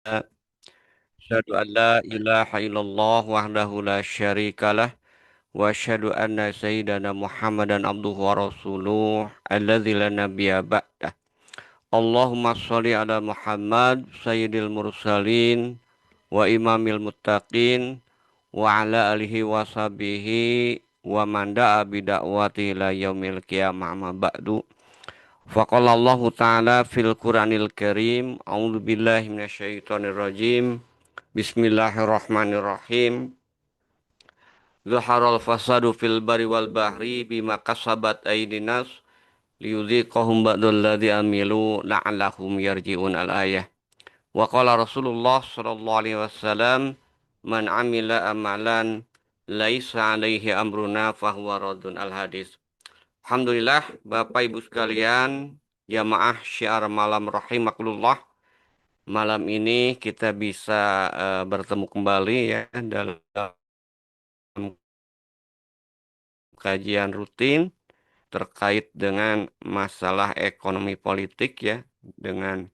Asyhadu an la ilaha illallah wahdahu la syarikalah wa asyhadu anna sayyidana Muhammadan abduhu wa rasuluh alladzi la nabiyya ba'dah. Allahumma shalli ala Muhammad sayyidil mursalin wa imamil muttaqin wa ala alihi wa sahbihi wa man da'a bi da'wati ila yaumil qiyamah ma ba'du. Faqala Allah Ta'ala fil Qur'anil Karim, a'udzu billahi minasyaitonir rajim. Bismillahirrahmanirrahim. Zaharal fasadu fil bari wal bahri bima kasabat aydin nas liyudhiqahum ba'dal ladzi amilu la'allahum yarji'un al-ayah. Wa qala Rasulullah sallallahu alaihi wasallam, man amila amalan laisa alaihi amruna fahuwa raddun al-hadis. Alhamdulillah, Bapak Ibu sekalian, jamaah syiar malam rahimakumullah. Malam ini kita bisa bertemu kembali ya dalam kajian rutin terkait dengan masalah ekonomi politik ya, dengan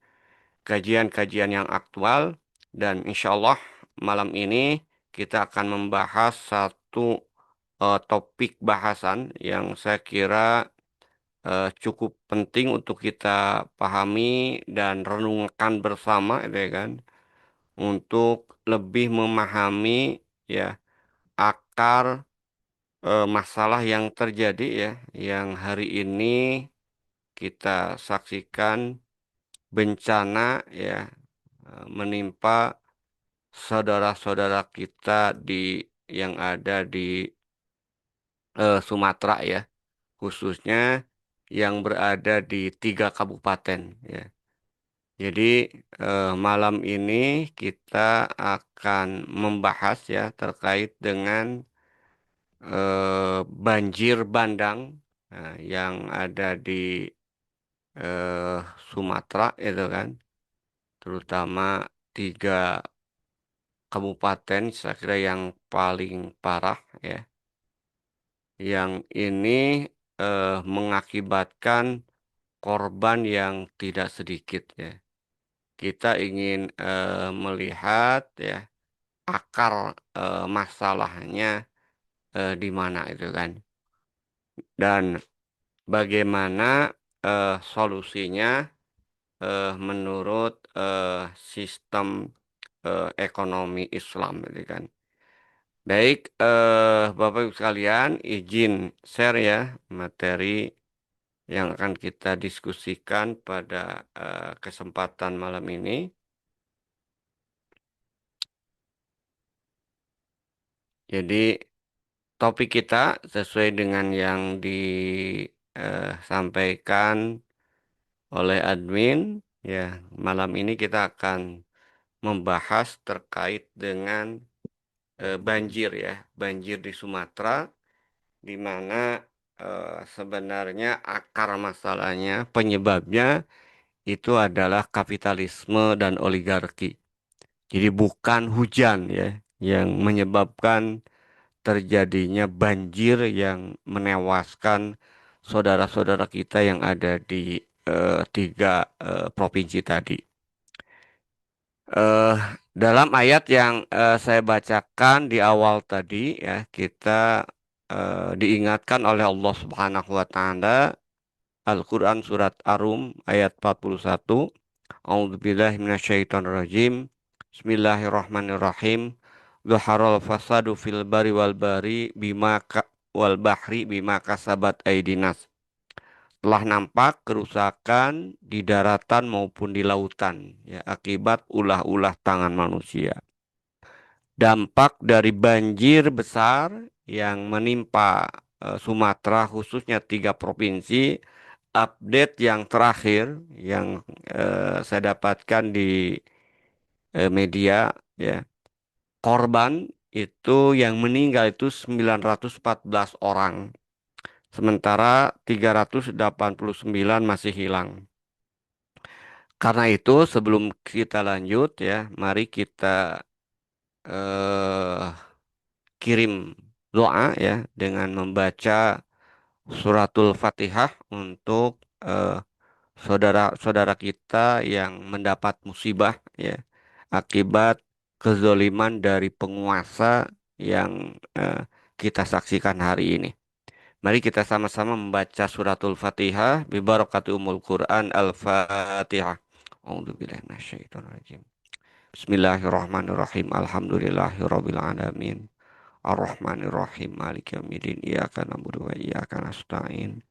kajian-kajian yang aktual, dan insya Allah malam ini kita akan membahas satu topik bahasan yang saya kira cukup penting untuk kita pahami dan renungkan bersama gitu ya kan, untuk lebih memahami ya akar masalah yang terjadi ya, yang hari ini kita saksikan bencana ya menimpa saudara-saudara kita yang ada di Sumatera ya, khususnya yang berada di 3 kabupaten ya. Jadi malam ini kita akan membahas ya terkait dengan banjir bandang yang ada di eh, Sumatera itu kan, terutama 3 kabupaten saya kira yang paling parah ya, yang ini mengakibatkan korban yang tidak sedikit ya. Kita ingin melihat ya akar masalahnya di mana itu kan, dan bagaimana solusinya menurut sistem ekonomi Islam gitu kan. Baik, Bapak Ibu sekalian, izin share ya materi yang akan kita diskusikan pada kesempatan malam ini. Jadi topik kita sesuai dengan yang disampaikan oleh admin ya. Malam ini kita akan membahas terkait dengan banjir ya, banjir di Sumatera, di mana sebenarnya akar masalahnya, penyebabnya itu adalah kapitalisme dan oligarki. Jadi bukan hujan ya yang menyebabkan terjadinya banjir yang menewaskan saudara-saudara kita yang ada di 3 provinsi tadi. eh Dalam ayat yang saya bacakan di awal tadi ya, kita diingatkan oleh Allah Subhanahu wa taala, Al-Qur'an surat Ar-Rum ayat 41. A'udzubillahi minasyaitonirrajim. Bismillahirrahmanirrahim. Zuharal fasadu fil bari wal bari wal bahri bima kasabat aidinas. Telah nampak kerusakan di daratan maupun di lautan ya, akibat ulah-ulah tangan manusia. Dampak dari banjir besar yang menimpa Sumatera, khususnya 3 provinsi, update yang terakhir yang saya dapatkan di media ya, korban itu yang meninggal itu 914 orang, sementara 389 masih hilang. Karena itu sebelum kita lanjut ya, mari kita eh, kirim doa ya dengan membaca suratul Fatihah untuk saudara-saudara kita yang mendapat musibah ya. akibat kezoliman dari penguasa yang kita saksikan hari ini. Mari kita sama-sama membaca suratul Fatihah bi barakati umul Quran Al-Fatihah. A'udzubillahi minasyaitonirrajim. Bismillahirrahmanirrahim. Alhamdulillahirabbil alamin. Ar-Rahmanir-Rahim. Maliki yaumiddin. Iyyaka na'budu wa iyyaka nasta'in.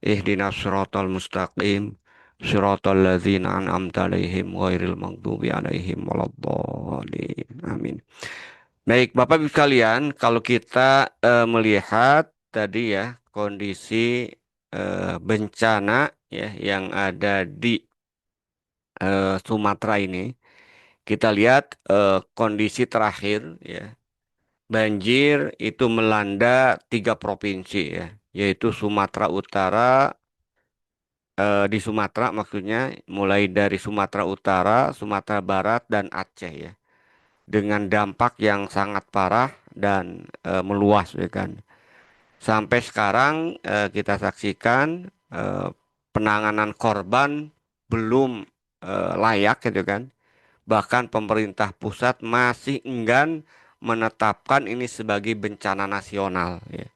Ihdinas siratal mustaqim. Siratal ladzina an'amta 'alaihim ghairil maghdubi 'alaihim waladdallin. Amin. Baik, Bapak Ibu sekalian, kalau kita melihat tadi ya kondisi bencana ya yang ada di Sumatera ini, kita lihat kondisi terakhir ya banjir itu melanda tiga provinsi ya, yaitu Sumatera Utara, di Sumatera maksudnya mulai dari Sumatera Utara, Sumatera Barat dan Aceh ya, dengan dampak yang sangat parah dan meluas ya kan. Sampai sekarang kita saksikan penanganan korban belum layak gitu kan. Bahkan pemerintah pusat masih enggan menetapkan ini sebagai bencana nasional ya.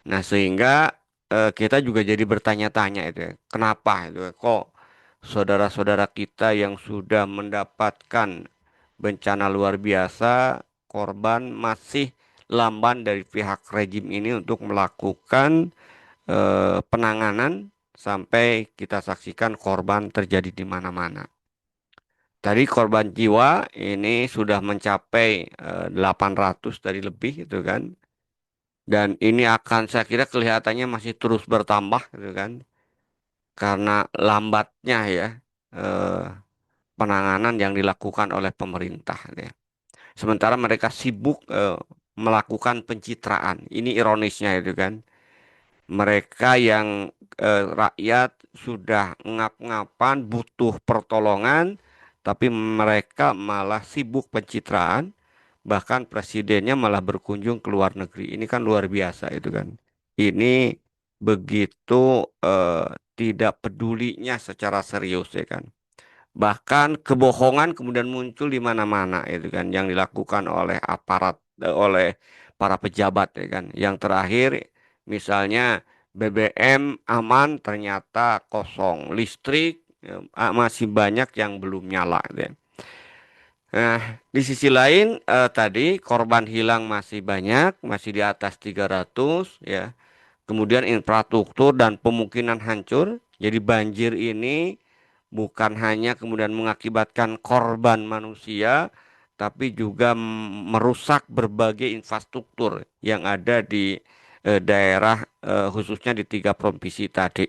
Nah, sehingga kita juga jadi bertanya-tanya itu ya, kenapa itu ya, kok saudara-saudara kita yang sudah mendapatkan bencana luar biasa, korban masih lamban dari pihak rejim ini untuk melakukan penanganan sampai kita saksikan korban terjadi di mana-mana. Tadi korban jiwa ini sudah mencapai 800 tadi lebih gitu kan. Dan ini akan saya kira kelihatannya masih terus bertambah gitu kan. Karena lambatnya ya eh, penanganan yang dilakukan oleh pemerintah ya. Sementara mereka sibuk melakukan pencitraan. Ini ironisnya itu kan. Mereka yang rakyat sudah ngap-ngapan butuh pertolongan, tapi mereka malah sibuk pencitraan, bahkan presidennya malah berkunjung ke luar negeri. Ini kan luar biasa itu kan. Ini begitu tidak pedulinya secara serius ya kan. Bahkan kebohongan kemudian muncul di mana-mana itu kan yang dilakukan oleh aparat oleh para pejabat ya kan. Yang terakhir misalnya BBM aman ternyata kosong, listrik masih banyak yang belum nyala gitu ya. Nah, di sisi lain tadi korban hilang masih banyak, masih di atas 300 ya. Kemudian infrastruktur dan pemukiman hancur. Jadi banjir ini bukan hanya kemudian mengakibatkan korban manusia, tapi juga merusak berbagai infrastruktur yang ada di daerah khususnya di tiga provinsi tadi.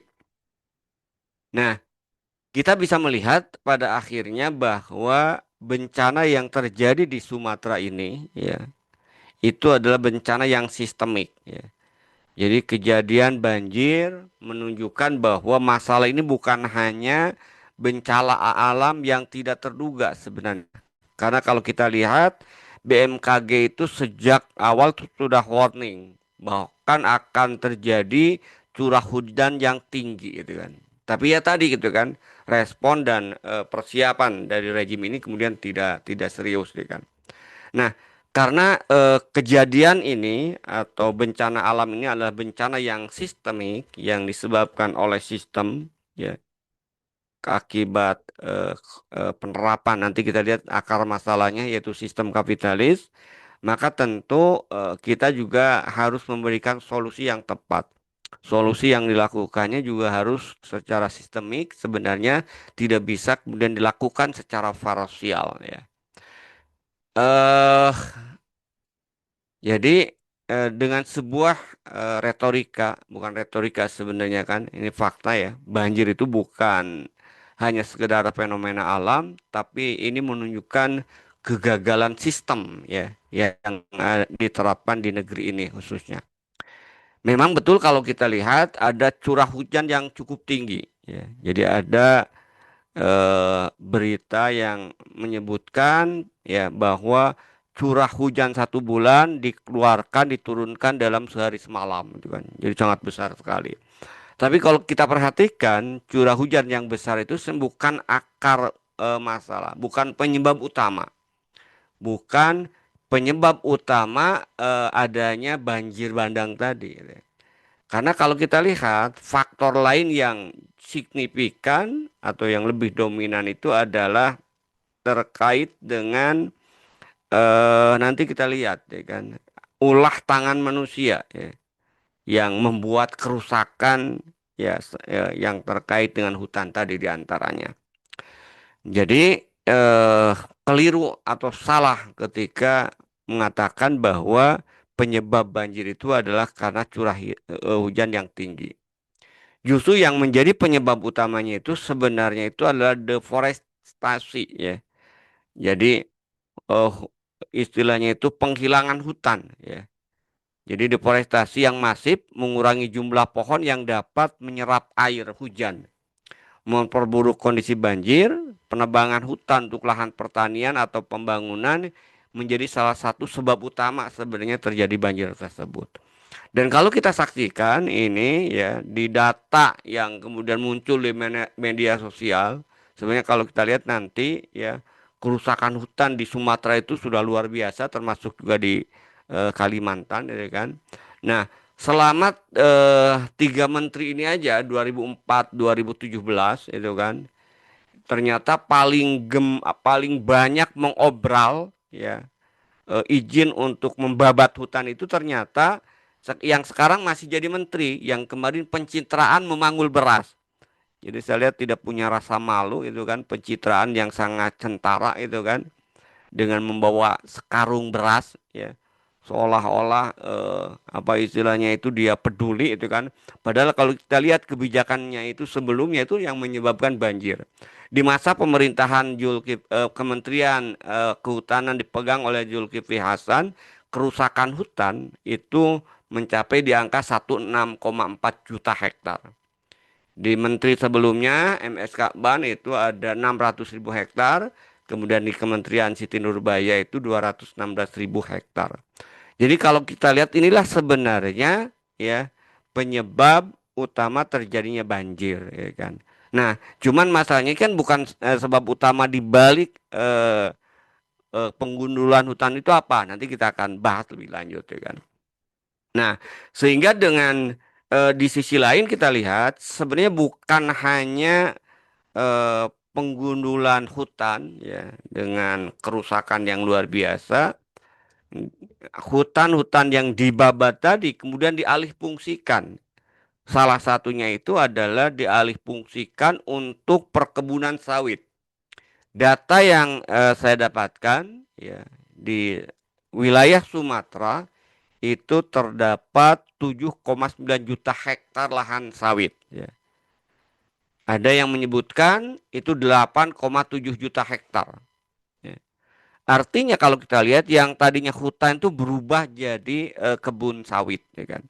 Nah, kita bisa melihat pada akhirnya bahwa bencana yang terjadi di Sumatera ini ya, itu adalah bencana yang sistemik ya. Jadi kejadian banjir menunjukkan bahwa masalah ini bukan hanya bencana alam yang tidak terduga sebenarnya. Karena kalau kita lihat BMKG itu sejak awal sudah warning bahkan akan terjadi curah hujan yang tinggi gitu kan. Tapi ya tadi gitu kan, respon dan persiapan dari rejim ini kemudian tidak serius gitu kan. Nah, karena kejadian ini atau bencana alam ini adalah bencana yang sistemik yang disebabkan oleh sistem ya akibat penerapan nanti kita lihat akar masalahnya yaitu sistem kapitalis, maka tentu kita juga harus memberikan solusi yang tepat. Solusi yang dilakukannya juga harus secara sistemik sebenarnya tidak bisa kemudian dilakukan secara parsial ya. Eh Jadi dengan sebuah retorika, bukan retorika sebenarnya kan, ini fakta ya. Banjir itu bukan hanya sekedar fenomena alam, tapi ini menunjukkan kegagalan sistem ya, yang diterapkan di negeri ini khususnya. Memang betul kalau kita lihat ada curah hujan yang cukup tinggi ya. Jadi ada berita yang menyebutkan ya bahwa curah hujan 1 bulan dikeluarkan diturunkan dalam sehari semalam gitu kan. Jadi sangat besar sekali. Tapi kalau kita perhatikan curah hujan yang besar itu bukan akar masalah, bukan penyebab utama. Bukan penyebab utama adanya banjir bandang tadi, gitu. Karena kalau kita lihat faktor lain yang signifikan atau yang lebih dominan itu adalah terkait dengan nanti kita lihat ya kan, ulah tangan manusia ya, yang membuat kerusakan ya, yang terkait dengan hutan tadi diantaranya. Jadi keliru atau salah ketika mengatakan bahwa penyebab banjir itu adalah karena hujan yang tinggi. Justru yang menjadi penyebab utamanya itu sebenarnya itu adalah deforestasi ya. Jadi eh, istilahnya itu penghilangan hutan ya. Jadi deforestasi yang masif mengurangi jumlah pohon yang dapat menyerap air hujan, memperburuk kondisi banjir. Penebangan hutan untuk lahan pertanian atau pembangunan menjadi salah satu sebab utama sebenarnya terjadi banjir tersebut. Dan kalau kita saksikan ini ya di data yang kemudian muncul di media sosial, sebenarnya kalau kita lihat nanti ya kerusakan hutan di Sumatera itu sudah luar biasa, termasuk juga di Kalimantan, ya kan. Nah, selama tiga menteri ini aja 2004 2017 itu kan, ternyata paling banyak mengobral ya izin untuk membabat hutan itu ternyata yang sekarang masih jadi menteri, yang kemarin pencitraan memanggul beras. Jadi saya lihat tidak punya rasa malu itu kan, pencitraan yang sangat centara itu kan, dengan membawa sekarung beras ya, seolah-olah apa istilahnya itu dia peduli itu kan, padahal kalau kita lihat kebijakannya itu sebelumnya itu yang menyebabkan banjir di masa pemerintahan Kementerian Kehutanan dipegang oleh Zulkifli Hasan. Kerusakan hutan itu mencapai di angka 16,4 juta hektar. Di menteri sebelumnya MS Kakban itu ada 600.000 hektar. Kemudian di Kementerian Siti Nurbaya itu 216.000 hektar. Jadi kalau kita lihat inilah sebenarnya ya penyebab utama terjadinya banjir ya kan. Nah, cuman masalahnya kan bukan sebab utama di balik penggundulan hutan itu apa? Nanti kita akan bahas lebih lanjut ya kan. Nah, sehingga dengan di sisi lain kita lihat sebenarnya bukan hanya eh, penggundulan hutan ya dengan kerusakan yang luar biasa, hutan-hutan yang dibabat tadi kemudian dialihfungsikan. Salah satunya itu adalah dialihfungsikan untuk perkebunan sawit. Data yang saya dapatkan ya di wilayah Sumatera itu terdapat 7,9 juta hektar lahan sawit ya. Ada yang menyebutkan itu 8,7 juta hektar. Ya. Artinya kalau kita lihat yang tadinya hutan itu berubah jadi kebun sawit, ya kan.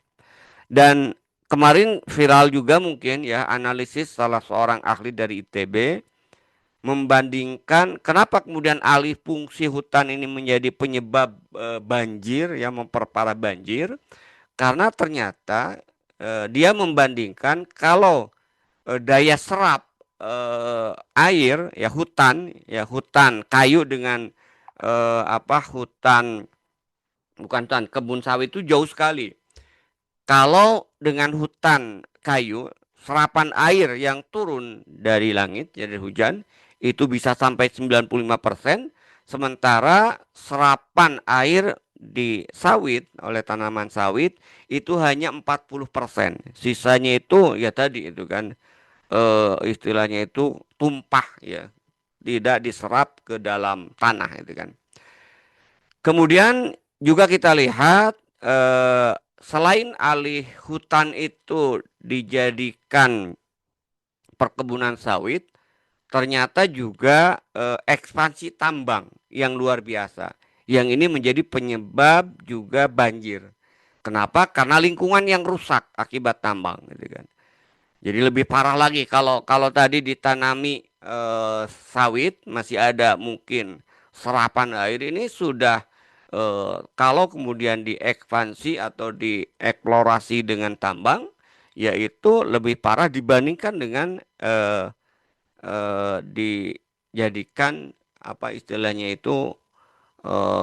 Dan kemarin viral juga mungkin ya analisis salah seorang ahli dari ITB membandingkan kenapa kemudian alih fungsi hutan ini menjadi penyebab banjir ya, memperparah banjir, karena ternyata dia membandingkan kalau daya serap air ya hutan kayu dengan apa hutan bukan hutan kebun sawit itu jauh sekali. Kalau dengan hutan kayu, serapan air yang turun dari langit, jadi hujan, itu bisa sampai 95%, sementara serapan air di sawit oleh tanaman sawit itu hanya 40%. Sisanya itu ya tadi itu kan istilahnya itu tumpah ya, tidak diserap ke dalam tanah itu kan. Kemudian juga kita lihat selain alih hutan itu dijadikan perkebunan sawit, ternyata juga ekspansi tambang yang luar biasa. Yang ini menjadi penyebab juga banjir. Kenapa? Karena lingkungan yang rusak akibat tambang, gitu kan. Jadi lebih parah lagi kalau kalau tadi ditanami sawit masih ada mungkin serapan air, ini sudah kalau kemudian diekspansi atau dieksplorasi dengan tambang, yaitu lebih parah dibandingkan dengan di jadikan apa istilahnya itu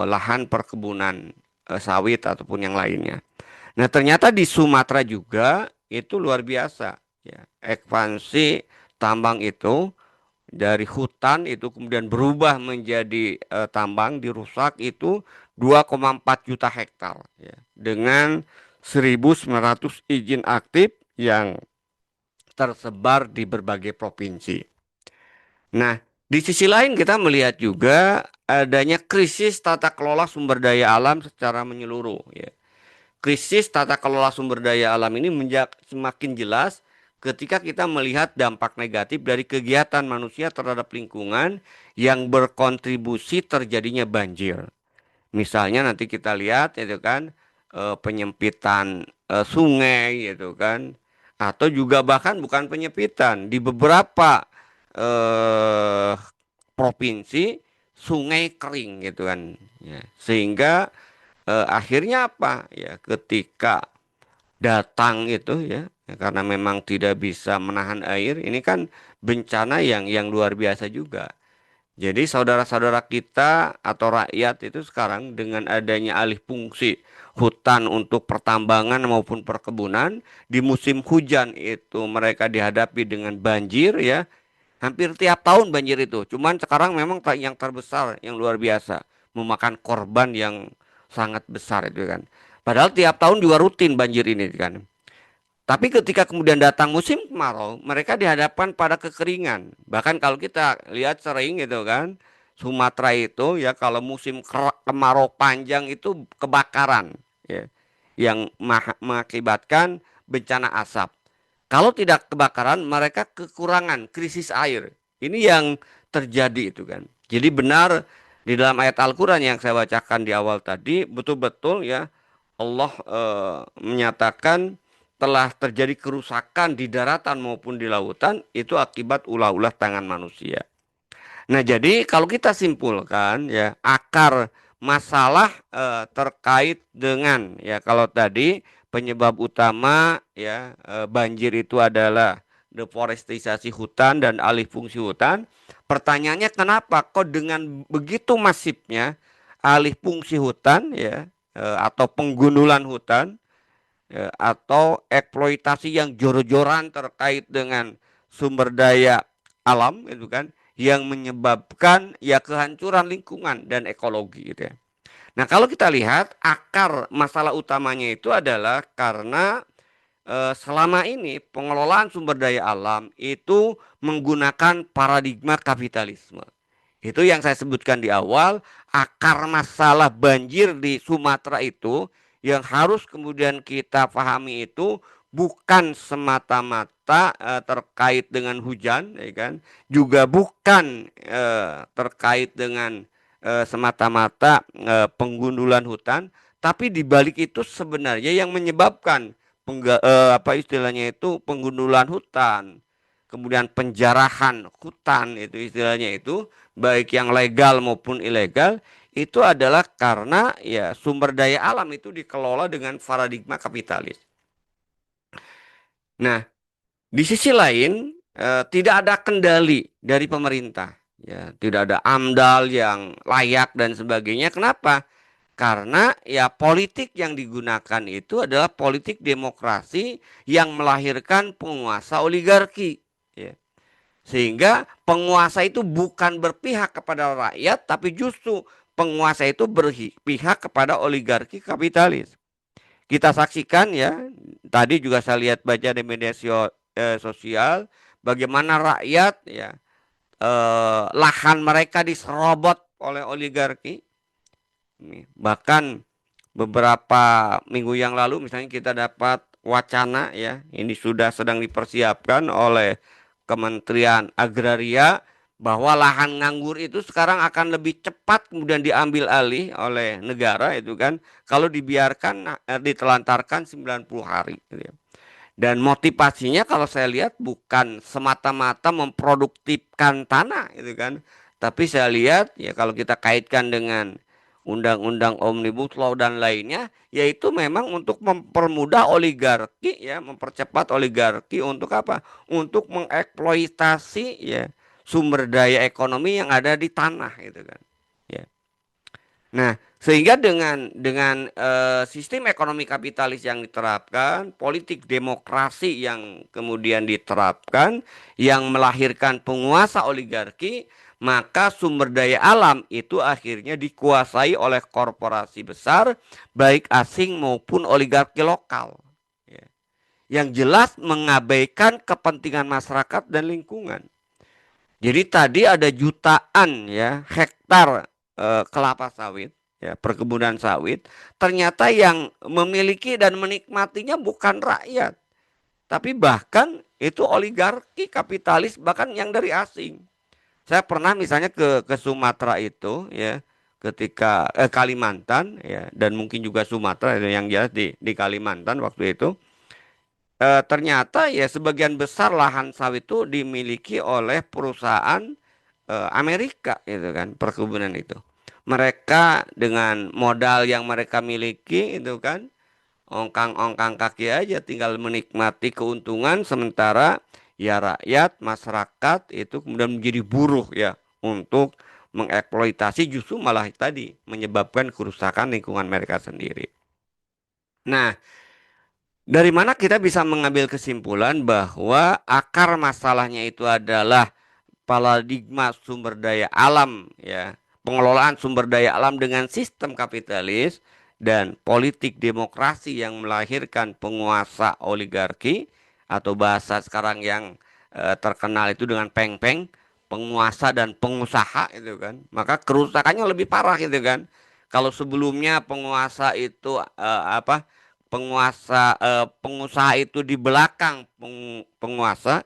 lahan perkebunan sawit ataupun yang lainnya. Nah, ternyata di Sumatera juga itu luar biasa ya. Ekspansi tambang itu dari hutan itu kemudian berubah menjadi tambang dirusak itu 2,4 juta hektar ya. Dengan 1.900 izin aktif yang tersebar di berbagai provinsi. Nah, di sisi lain kita melihat juga adanya krisis tata kelola sumber daya alam secara menyeluruh ya. Krisis tata kelola sumber daya alam ini semakin jelas ketika kita melihat dampak negatif dari kegiatan manusia terhadap lingkungan yang berkontribusi terjadinya banjir. Misalnya nanti kita lihat itu kan penyempitan sungai gitu kan, atau juga bahkan bukan penyempitan di beberapa eh, provinsi sungai kering gitu kan ya. Sehingga akhirnya apa ya, ketika datang itu ya, karena memang tidak bisa menahan air, ini kan bencana yang luar biasa juga. Jadi saudara-saudara kita atau rakyat itu sekarang dengan adanya alih fungsi hutan untuk pertambangan maupun perkebunan, di musim hujan itu mereka dihadapi dengan banjir ya. Hampir tiap tahun banjir itu. Cuman sekarang memang yang terbesar, yang luar biasa, memakan korban yang sangat besar itu kan. Padahal tiap tahun juga rutin banjir ini kan. Tapi ketika kemudian datang musim kemarau, mereka dihadapkan pada kekeringan. Bahkan kalau kita lihat sering gitu kan, Sumatera itu ya kalau musim kemarau panjang itu kebakaran ya, yang mengakibatkan bencana asap. Kalau tidak kebakaran, mereka kekurangan krisis air. Ini yang terjadi itu kan. Jadi benar di dalam ayat Al-Qur'an yang saya bacakan di awal tadi, betul-betul ya Allah menyatakan telah terjadi kerusakan di daratan maupun di lautan itu akibat ulah-ulah tangan manusia. Nah, jadi kalau kita simpulkan ya akar masalah terkait dengan ya kalau tadi penyebab utama ya banjir itu adalah deforestisasi hutan dan alih fungsi hutan. Pertanyaannya kenapa kok dengan begitu masifnya alih fungsi hutan ya atau penggundulan hutan ya, atau eksploitasi yang jor-joran terkait dengan sumber daya alam itu kan yang menyebabkan ya kehancuran lingkungan dan ekologi gitu ya. Nah, kalau kita lihat akar masalah utamanya itu adalah karena selama ini pengelolaan sumber daya alam itu menggunakan paradigma kapitalisme. Itu yang saya sebutkan di awal, akar masalah banjir di Sumatera itu yang harus kemudian kita pahami itu bukan semata-mata terkait dengan hujan, ya kan? Juga bukan terkait dengan semata-mata penggundulan hutan, tapi di balik itu sebenarnya yang menyebabkan apa istilahnya itu penggundulan hutan, kemudian penjarahan hutan itu istilahnya itu baik yang legal maupun ilegal itu adalah karena ya sumber daya alam itu dikelola dengan paradigma kapitalis. Nah, di sisi lain tidak ada kendali dari pemerintah, ya, tidak ada AMDAL yang layak dan sebagainya. Kenapa? Karena ya politik yang digunakan itu adalah politik demokrasi yang melahirkan penguasa oligarki, ya. Sehingga penguasa itu bukan berpihak kepada rakyat, tapi justru penguasa itu berpihak kepada oligarki kapitalis. Kita saksikan ya, tadi juga saya lihat baca di media sosial, bagaimana rakyat ya lahan mereka diserobot oleh oligarki. Bahkan beberapa minggu yang lalu misalnya kita dapat wacana ya, ini sudah sedang dipersiapkan oleh Kementerian Agraria bahwa lahan nganggur itu sekarang akan lebih cepat kemudian diambil alih oleh negara itu kan kalau dibiarkan ditelantarkan 90 hari gitu ya. Dan motivasinya kalau saya lihat bukan semata-mata memproduktifkan tanah itu kan, tapi saya lihat ya kalau kita kaitkan dengan undang-undang Omnibus Law dan lainnya, yaitu memang untuk mempermudah oligarki ya, mempercepat oligarki untuk apa? Untuk mengeksploitasi ya sumber daya ekonomi yang ada di tanah gitu kan. Ya. Nah, sehingga dengan sistem ekonomi kapitalis yang diterapkan, politik demokrasi yang kemudian diterapkan, yang melahirkan penguasa oligarki, maka sumber daya alam itu akhirnya dikuasai oleh korporasi besar, baik asing maupun oligarki lokal. Ya. Yang jelas mengabaikan kepentingan masyarakat dan lingkungan. Jadi tadi ada jutaan ya hektar kelapa sawit, ya perkebunan sawit. Ternyata yang memiliki dan menikmatinya bukan rakyat, tapi bahkan itu oligarki kapitalis bahkan yang dari asing. Saya pernah misalnya ke Sumatera itu ya, ketika Kalimantan ya, dan mungkin juga Sumatera yang jelas di Kalimantan waktu itu. Ternyata ya sebagian besar lahan sawit itu dimiliki oleh perusahaan Amerika itu kan, perkebunan itu. Mereka dengan modal yang mereka miliki itu kan, ongkang-ongkang kaki aja tinggal menikmati keuntungan, sementara ya rakyat masyarakat itu kemudian menjadi buruh ya untuk mengeksploitasi, justru malah tadi menyebabkan kerusakan lingkungan mereka sendiri. Nah, dari mana kita bisa mengambil kesimpulan bahwa akar masalahnya itu adalah paradigma sumber daya alam ya, pengelolaan sumber daya alam dengan sistem kapitalis dan politik demokrasi yang melahirkan penguasa oligarki, atau bahasa sekarang yang terkenal itu dengan peng-peng, penguasa dan pengusaha itu kan. Maka kerusakannya lebih parah gitu kan. Kalau sebelumnya penguasa itu pengusaha itu di belakang penguasa,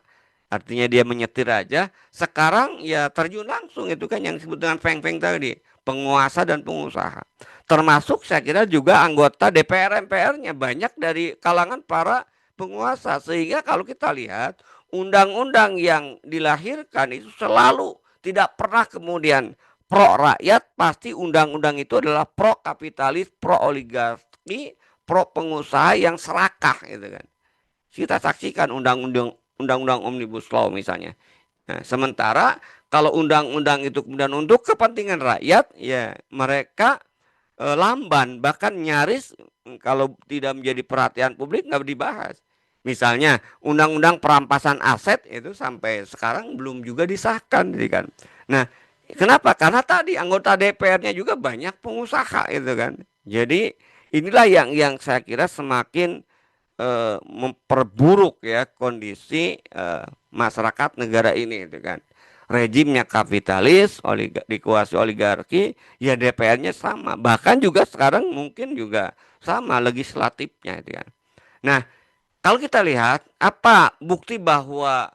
artinya dia menyetir aja. Sekarang ya terjun langsung itu kan yang disebut dengan feng-feng tadi, penguasa dan pengusaha. Termasuk saya kira juga anggota DPR MPR-nya banyak dari kalangan para penguasa. Sehingga kalau kita lihat undang-undang yang dilahirkan itu selalu tidak pernah kemudian pro rakyat, pasti undang-undang itu adalah pro kapitalis, pro oligarki, pro pengusaha yang serakah gitu kan. Kita saksikan undang-undang Omnibus Law misalnya. Nah, sementara kalau undang-undang itu kemudian untuk kepentingan rakyat, ya mereka lamban, bahkan nyaris kalau tidak menjadi perhatian publik nggak dibahas. Misalnya undang-undang perampasan aset itu sampai sekarang belum juga disahkan, gitu kan. Nah, kenapa? Karena tadi anggota DPR-nya juga banyak pengusaha itu kan. Jadi inilah yang saya kira semakin memperburuk ya kondisi masyarakat negara ini itu kan. Rejimnya kapitalis, dikuasai oligarki, ya DPR-nya sama. Bahkan juga sekarang mungkin juga sama legislatifnya itu kan. Nah, kalau kita lihat apa bukti bahwa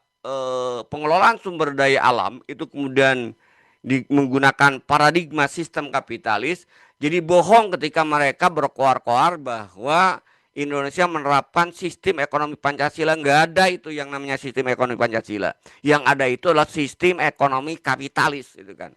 pengelolaan sumber daya alam itu kemudian menggunakan paradigma sistem kapitalis, jadi bohong ketika mereka berkoar-koar bahwa Indonesia menerapkan sistem ekonomi Pancasila. Nggak ada itu yang namanya sistem ekonomi Pancasila. Yang ada itu adalah sistem ekonomi kapitalis itu kan.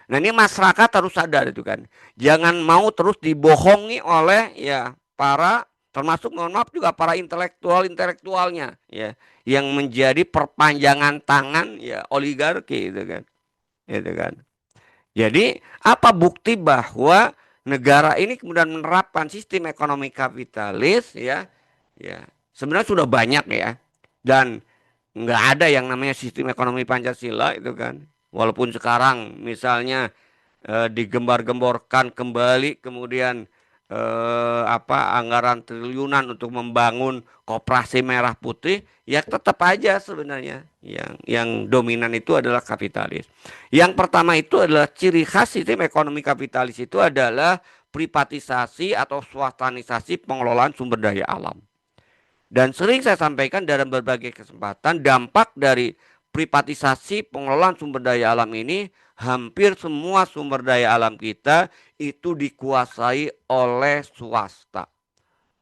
Nah ini masyarakat harus sadar itu kan. Jangan mau terus dibohongi oleh ya para, termasuk mohon maaf juga para intelektualnya ya, yang menjadi perpanjangan tangan ya oligarki itu kan. Itu kan. Jadi apa bukti bahwa negara ini kemudian menerapkan sistem ekonomi kapitalis ya? Ya, sebenarnya sudah banyak ya. Dan nggak ada yang namanya sistem ekonomi Pancasila itu kan. Walaupun sekarang misalnya digembar-gemborkan kembali, kemudian anggaran triliunan untuk membangun koperasi merah putih, ya tetap aja sebenarnya yang dominan itu adalah kapitalis. Yang pertama itu adalah ciri khas sistem ekonomi kapitalis itu adalah privatisasi atau swastanisasi pengelolaan sumber daya alam. Dan sering saya sampaikan dalam berbagai kesempatan, dampak dari privatisasi pengelolaan sumber daya alam ini, hampir semua sumber daya alam kita itu dikuasai oleh swasta.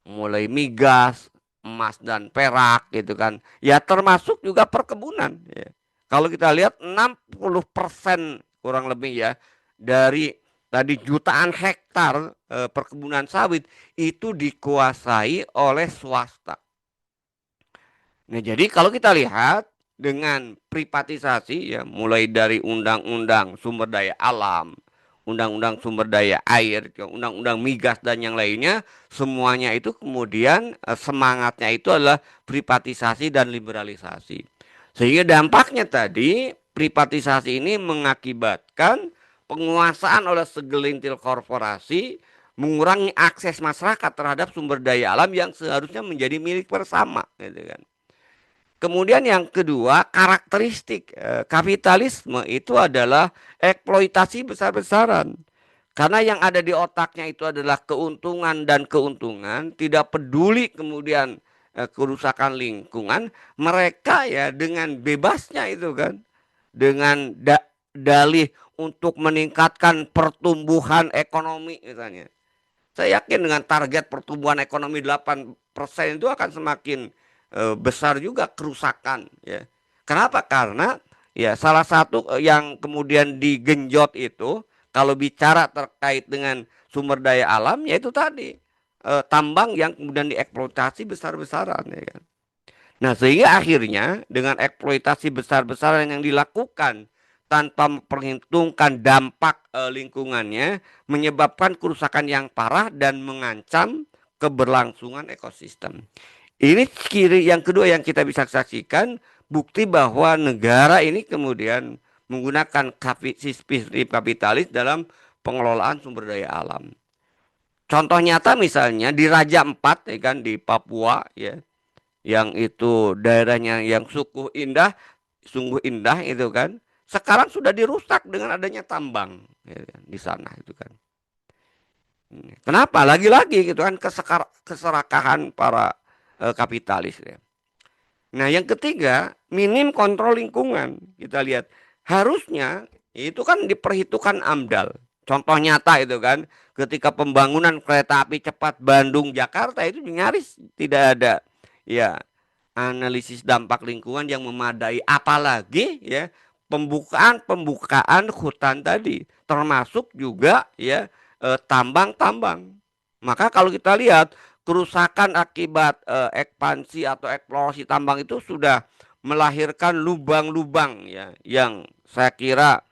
Mulai migas, emas dan perak gitu kan. Ya termasuk juga perkebunan ya. Kalau kita lihat 60% kurang lebih ya dari tadi jutaan hektar perkebunan sawit itu dikuasai oleh swasta. Nah, jadi kalau kita lihat dengan privatisasi ya, mulai dari undang-undang sumber daya alam, undang-undang sumber daya air, undang-undang migas dan yang lainnya, semuanya itu kemudian semangatnya itu adalah privatisasi dan liberalisasi. Sehingga dampaknya tadi privatisasi ini mengakibatkan penguasaan oleh segelintir korporasi, mengurangi akses masyarakat terhadap sumber daya alam yang seharusnya menjadi milik bersama, gitu kan. Kemudian yang kedua, karakteristik kapitalisme itu adalah eksploitasi besar-besaran. Karena yang ada di otaknya itu adalah keuntungan dan keuntungan, tidak peduli kemudian kerusakan lingkungan, mereka ya dengan bebasnya itu kan, dengan dalih untuk meningkatkan pertumbuhan ekonomi misalnya. Saya yakin dengan target pertumbuhan ekonomi 8% itu akan semakin besar juga kerusakan ya. Kenapa? Karena ya salah satu yang kemudian digenjot itu kalau bicara terkait dengan sumber daya alam yaitu tadi tambang yang kemudian dieksploitasi besar-besaran ya kan. Nah, sehingga akhirnya dengan eksploitasi besar-besaran yang dilakukan tanpa memperhitungkan dampak lingkungannya menyebabkan kerusakan yang parah dan mengancam keberlangsungan ekosistem. Ini ciri yang kedua yang kita bisa saksikan bukti bahwa negara ini kemudian menggunakan sistem kapitalis dalam pengelolaan sumber daya alam. Contoh nyata misalnya di Raja Empat ya kan di Papua ya yang itu daerahnya yang sungguh indah itu kan. Sekarang sudah dirusak dengan adanya tambang ya kan, di sana itu kan. Kenapa? Lagi-lagi gitu kan keserakahan para kapitalis ya. Nah, yang ketiga, minim kontrol lingkungan. Kita lihat harusnya itu kan diperhitungkan AMDAL. Contoh nyata itu kan, ketika pembangunan kereta api cepat Bandung Jakarta itu nyaris tidak ada ya analisis dampak lingkungan yang memadai, apalagi ya pembukaan hutan tadi termasuk juga ya tambang-tambang. Maka kalau kita lihat kerusakan akibat ekspansi atau eksplorasi tambang itu sudah melahirkan lubang-lubang ya yang saya kira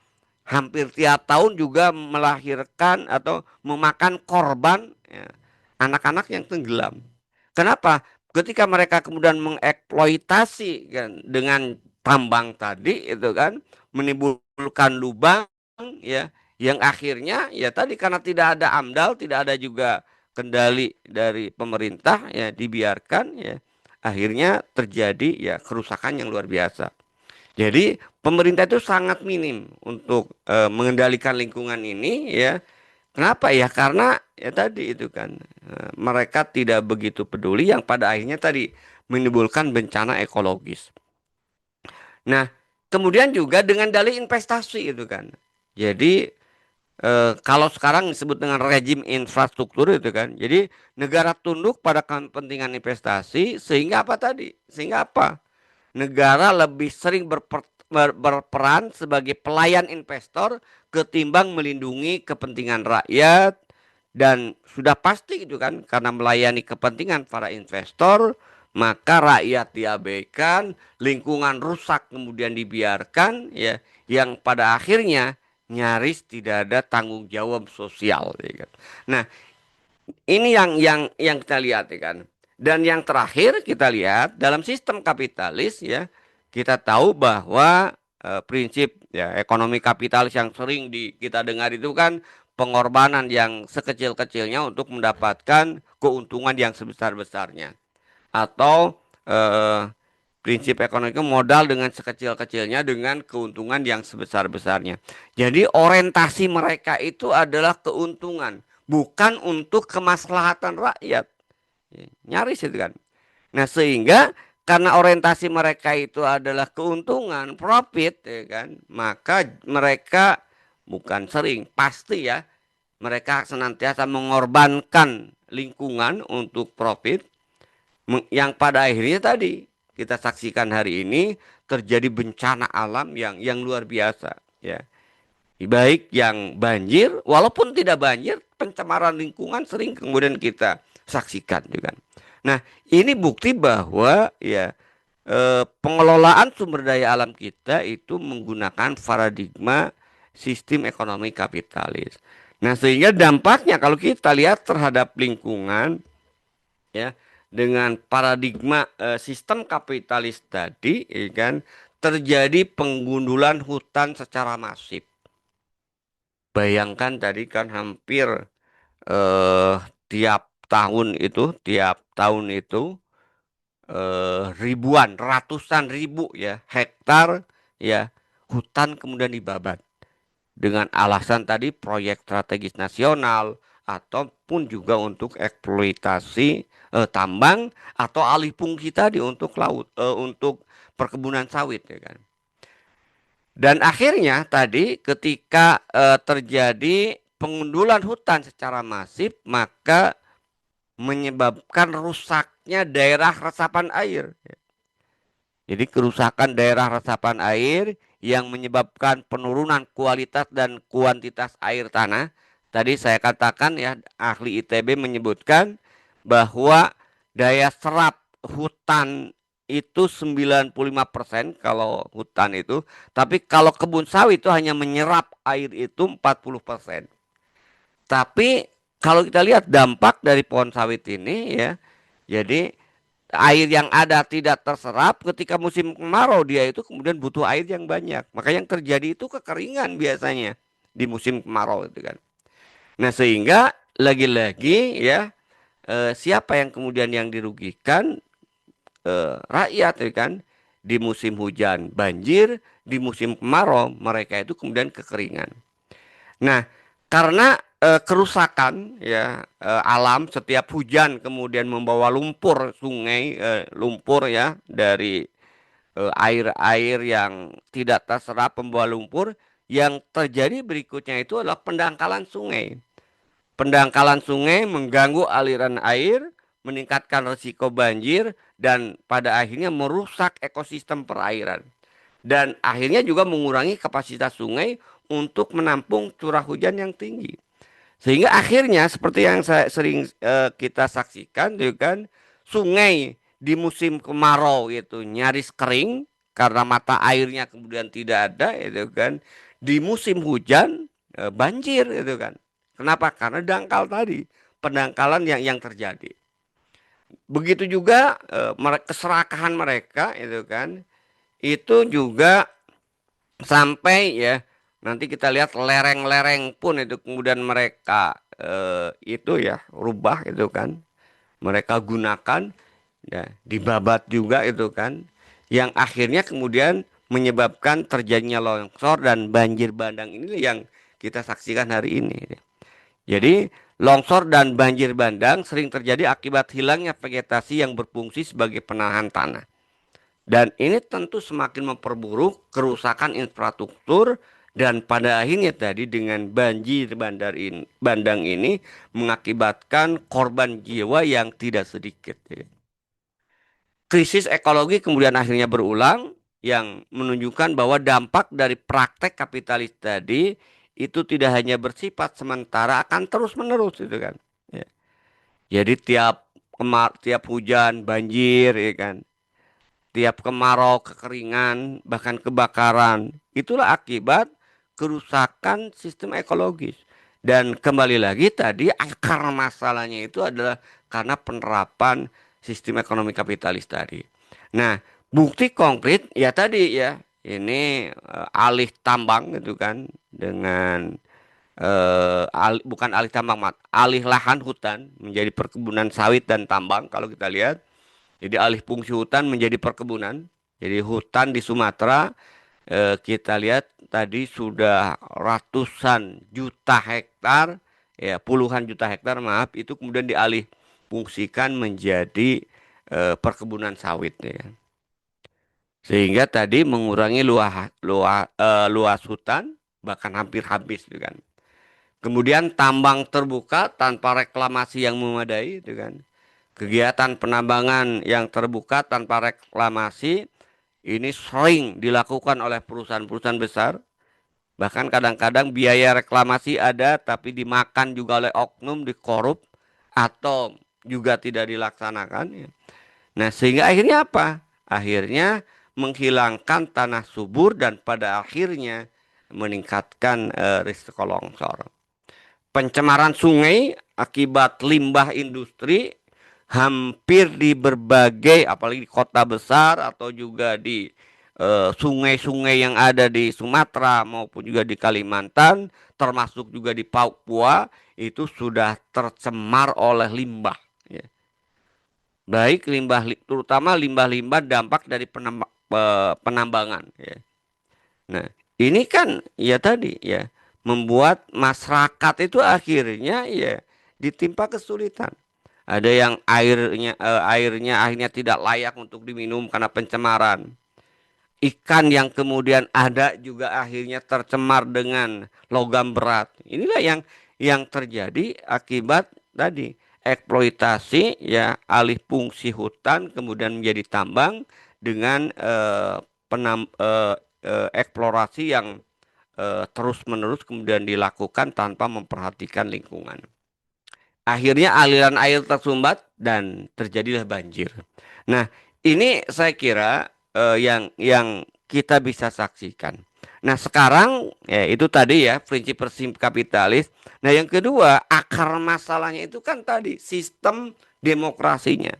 hampir tiap tahun juga melahirkan atau memakan korban ya, anak-anak yang tenggelam. Kenapa? Ketika mereka kemudian mengeksploitasi kan, dengan tambang tadi itu kan menimbulkan lubang ya yang akhirnya ya tadi karena tidak ada AMDAL, tidak ada juga kendali dari pemerintah ya dibiarkan ya akhirnya terjadi ya kerusakan yang luar biasa. Jadi pemerintah itu sangat minim untuk mengendalikan lingkungan ini ya. Kenapa ya? Karena ya tadi itu kan mereka tidak begitu peduli yang pada akhirnya tadi menimbulkan bencana ekologis. Nah, kemudian juga dengan dalih investasi itu kan. Jadi kalau sekarang disebut dengan rejim infrastruktur itu kan. Jadi negara tunduk pada kepentingan investasi sehingga apa tadi? Sehingga apa? Negara lebih sering berperan sebagai pelayan investor ketimbang melindungi kepentingan rakyat dan sudah pasti itu kan karena melayani kepentingan para investor maka rakyat diabaikan, lingkungan rusak kemudian dibiarkan ya yang pada akhirnya nyaris tidak ada tanggung jawab sosial ya kan. Nah, ini yang kita lihat ya kan. Dan yang terakhir kita lihat dalam sistem kapitalis ya, kita tahu bahwa prinsip ya ekonomi kapitalis yang sering kita dengar itu kan pengorbanan yang sekecil-kecilnya untuk mendapatkan keuntungan yang sebesar-besarnya. Atau prinsip ekonomi itu modal dengan sekecil-kecilnya dengan keuntungan yang sebesar-besarnya. Jadi orientasi mereka itu adalah keuntungan, bukan untuk kemaslahatan rakyat. Ya, nyaris itu kan. Nah, sehingga karena orientasi mereka itu adalah keuntungan, profit, ya kan, maka mereka bukan sering, pasti ya, mereka senantiasa mengorbankan lingkungan untuk profit, yang pada akhirnya tadi kita saksikan hari ini terjadi bencana alam yang luar biasa, ya. Baik yang banjir, walaupun tidak banjir, pencemaran lingkungan sering kemudian kita saksikan juga. Nah, ini bukti bahwa ya pengelolaan sumber daya alam kita itu menggunakan paradigma sistem ekonomi kapitalis. Nah, sehingga dampaknya kalau kita lihat terhadap lingkungan ya dengan paradigma sistem kapitalis tadi, ya kan, terjadi penggundulan hutan secara masif. Bayangkan tadi kan hampir eh, tiap tahun itu ribuan, ratusan ribu ya hektar ya hutan kemudian dibabat dengan alasan tadi proyek strategis nasional ataupun juga untuk eksploitasi tambang atau alih fungsi tadi untuk laut untuk perkebunan sawit ya kan. Dan akhirnya tadi ketika terjadi pengundulan hutan secara masif maka menyebabkan rusaknya daerah resapan air. Jadi kerusakan daerah resapan air yang menyebabkan penurunan kualitas dan kuantitas air tanah. Tadi saya katakan ya ahli ITB menyebutkan bahwa daya serap hutan itu 95% kalau hutan itu. Tapi kalau kebun sawit itu hanya menyerap air itu 40%. Tapi kalau kita lihat dampak dari pohon sawit ini ya, jadi air yang ada tidak terserap ketika musim kemarau dia itu kemudian butuh air yang banyak. Maka yang terjadi itu kekeringan biasanya di musim kemarau itu kan. Nah, sehingga lagi-lagi ya siapa yang kemudian yang dirugikan rakyat ya kan. Di musim hujan banjir, di musim kemarau mereka itu kemudian kekeringan. Nah, karena kerusakan ya alam setiap hujan kemudian membawa lumpur sungai lumpur ya dari air-air yang tidak terserap membawa lumpur yang terjadi berikutnya itu adalah pendangkalan sungai. Pendangkalan sungai mengganggu aliran air, meningkatkan risiko banjir dan pada akhirnya merusak ekosistem perairan. Dan akhirnya juga mengurangi kapasitas sungai untuk menampung curah hujan yang tinggi. Sehingga akhirnya seperti yang saya sering kita saksikan itu kan sungai di musim kemarau itu nyaris kering karena mata airnya kemudian tidak ada itu kan. Di musim hujan banjir itu kan. Kenapa? Karena dangkal tadi, pendangkalan yang terjadi. Begitu juga keserakahan mereka itu kan. Itu juga sampai ya nanti kita lihat lereng-lereng pun itu kemudian mereka itu ya rubah itu kan mereka gunakan ya dibabat juga itu kan yang akhirnya kemudian menyebabkan terjadinya longsor dan banjir bandang ini yang kita saksikan hari ini. Jadi longsor dan banjir bandang sering terjadi akibat hilangnya vegetasi yang berfungsi sebagai penahan tanah. Dan ini tentu semakin memperburuk kerusakan infrastruktur dan pada akhirnya tadi dengan banjir bandang ini mengakibatkan korban jiwa yang tidak sedikit. Krisis ekologi kemudian akhirnya berulang yang menunjukkan bahwa dampak dari praktek kapitalis tadi itu tidak hanya bersifat sementara akan terus menerus itu kan. Ya. Jadi tiap hujan banjir ya kan. Tiap kemarau, kekeringan, bahkan kebakaran. Itulah akibat kerusakan sistem ekologis. Dan kembali lagi tadi akar masalahnya itu adalah karena penerapan sistem ekonomi kapitalis tadi. Nah, bukti konkret ya tadi ya, ini alih tambang gitu kan dengan bukan alih tambang, alih lahan hutan menjadi perkebunan sawit dan tambang kalau kita lihat. Jadi alih fungsi hutan menjadi perkebunan. Jadi hutan di Sumatera kita lihat tadi sudah ratusan juta hektar, ya puluhan juta hektar maaf itu kemudian dialih fungsikan menjadi perkebunan sawit ya. Sehingga tadi mengurangi luas hutan bahkan hampir habis gitu kan. Kemudian tambang terbuka tanpa reklamasi yang memadai itu kan. Kegiatan penambangan yang terbuka tanpa reklamasi ini sering dilakukan oleh perusahaan-perusahaan besar. Bahkan kadang-kadang biaya reklamasi ada tapi dimakan juga oleh oknum, dikorup atau juga tidak dilaksanakan. Nah, sehingga akhirnya apa? akhirnya menghilangkan tanah subur dan pada akhirnya meningkatkan risiko longsor. Pencemaran sungai akibat limbah industri hampir di berbagai, apalagi di kota besar atau juga di sungai-sungai yang ada di Sumatera maupun juga di Kalimantan, termasuk juga di Papua, itu sudah tercemar oleh limbah. Ya. Baik limbah, terutama limbah-limbah dampak dari penambangan. Ya. Nah, ini kan ya tadi ya membuat masyarakat itu akhirnya ya ditimpa kesulitan. Ada yang airnya akhirnya tidak layak untuk diminum karena pencemaran. Ikan yang kemudian ada juga akhirnya tercemar dengan logam berat. Inilah yang terjadi akibat tadi eksploitasi ya alih fungsi hutan kemudian menjadi tambang dengan eksplorasi yang terus-menerus kemudian dilakukan tanpa memperhatikan lingkungan. Akhirnya aliran air tersumbat dan terjadilah banjir. Nah, ini saya kira yang kita bisa saksikan. Nah, sekarang ya itu tadi ya prinsip kapitalis. Nah, yang kedua, akar masalahnya itu kan tadi sistem demokrasinya.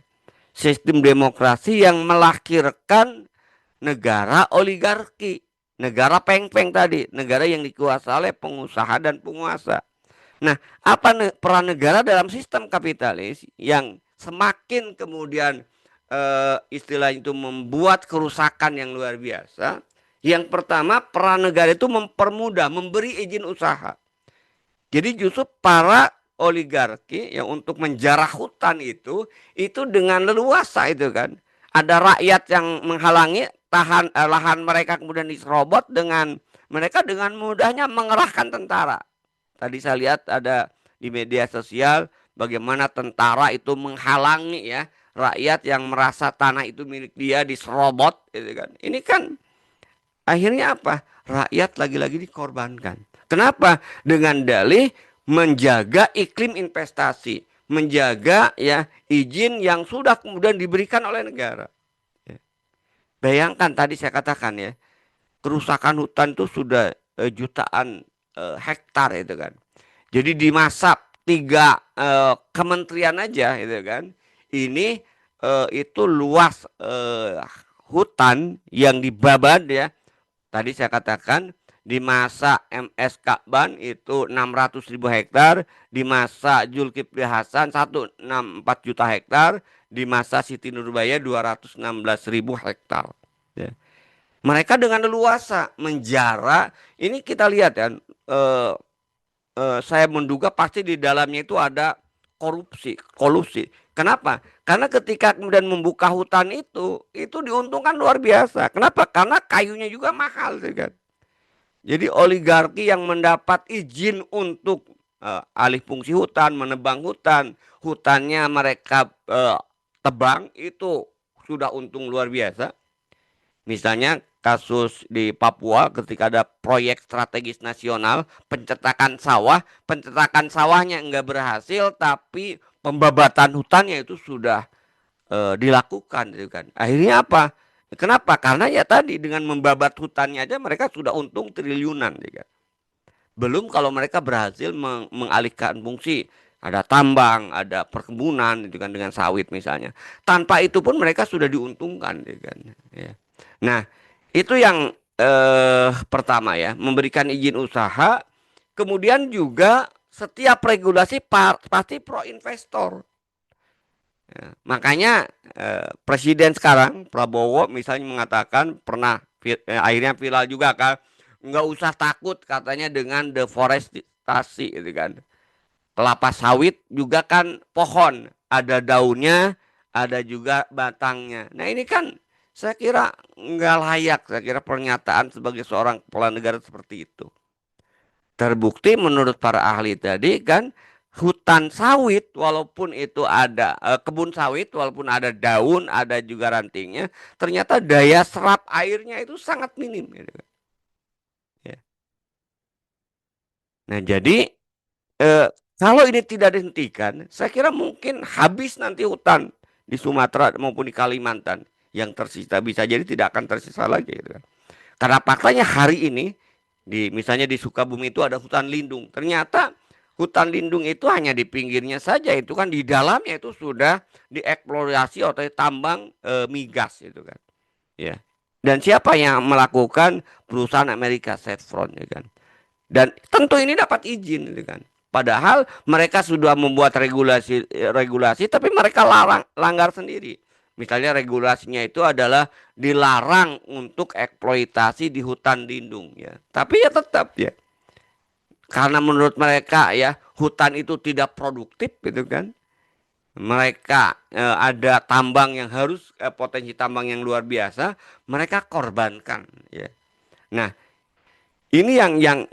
Sistem demokrasi yang melahirkan negara oligarki, negara peng-peng tadi, negara yang dikuasai oleh pengusaha dan penguasa. Nah, apa peran negara dalam sistem kapitalis yang semakin kemudian istilah itu membuat kerusakan yang luar biasa? Yang pertama, peran negara itu mempermudah, memberi izin usaha. Jadi justru para oligarki yang untuk menjarah hutan itu dengan leluasa itu kan. Ada rakyat yang menghalangi lahan mereka kemudian diserobot dengan mereka dengan mudahnya mengerahkan tentara. Tadi saya lihat ada di media sosial bagaimana tentara itu menghalangi ya rakyat yang merasa tanah itu milik dia diserobot gitu kan. Ini kan akhirnya apa? Rakyat lagi-lagi dikorbankan. Kenapa? Dengan dalih menjaga iklim investasi, menjaga ya izin yang sudah kemudian diberikan oleh negara. Ya. Bayangkan tadi saya katakan ya, kerusakan hutan itu sudah jutaan hektar itu kan. Jadi di masa tiga kementerian aja itu kan, ini itu luas hutan yang dibabat ya. Tadi saya katakan di masa MS Kakban itu 600.000 hektar, di masa Zulkifli Hasan 164 juta hektar, di masa Siti Nurbaya 216.000 hektar. Ya. Mereka dengan leluasa menjara. Ini kita lihat kan, saya menduga pasti di dalamnya itu ada kolusi. Kenapa? Karena ketika kemudian membuka hutan itu diuntungkan luar biasa. Kenapa? Karena kayunya juga mahal, kan. Jadi oligarki yang mendapat izin untuk alih fungsi hutan, menebang hutan, hutannya mereka tebang itu sudah untung luar biasa. Misalnya kasus di Papua ketika ada proyek strategis nasional pencetakan sawahnya enggak berhasil tapi pembabatan hutannya itu sudah dilakukan gitu kan. Akhirnya apa? Kenapa? Karena ya tadi dengan membabat hutannya aja mereka sudah untung triliunan gitu kan. Belum kalau mereka berhasil mengalihkan fungsi, ada tambang, ada perkebunan gitu kan dengan sawit misalnya. Tanpa itu pun mereka sudah diuntungkan gitu kan. Ya. Nah, itu yang pertama ya, memberikan izin usaha, kemudian juga setiap regulasi pasti pro investor. Ya, makanya Presiden sekarang Prabowo misalnya mengatakan pernah akhirnya viral juga kan, nggak usah takut katanya dengan deforestasi gitu kan. Kelapa sawit juga kan pohon, ada daunnya, ada juga batangnya. Nah ini kan saya kira nggak layak, saya kira pernyataan sebagai seorang kepala negara seperti itu. Terbukti menurut para ahli tadi kan hutan sawit walaupun itu ada kebun sawit walaupun ada daun, ada juga rantingnya, ternyata daya serap airnya itu sangat minim. Gitu. Ya. Nah jadi eh, kalau ini tidak dihentikan, saya kira mungkin habis nanti hutan di Sumatera maupun di Kalimantan. yang tersisa bisa jadi tidak akan tersisa lagi gitu kan. Karena faktanya hari ini misalnya di Sukabumi itu ada hutan lindung. Ternyata hutan lindung itu hanya di pinggirnya saja, itu kan di dalamnya itu sudah dieksplorasi atau tambang migas itu kan. Ya. Dan siapa yang melakukan? Perusahaan Amerika, Chevron ya kan. Dan tentu ini dapat izin gitu kan. Padahal mereka sudah membuat regulasi tapi mereka langgar sendiri. Misalnya regulasinya itu adalah dilarang untuk eksploitasi di hutan lindung ya. Tapi ya tetap ya. Karena menurut mereka ya hutan itu tidak produktif gitu kan. Mereka ada tambang yang harus potensi tambang yang luar biasa, mereka korbankan ya. Nah, ini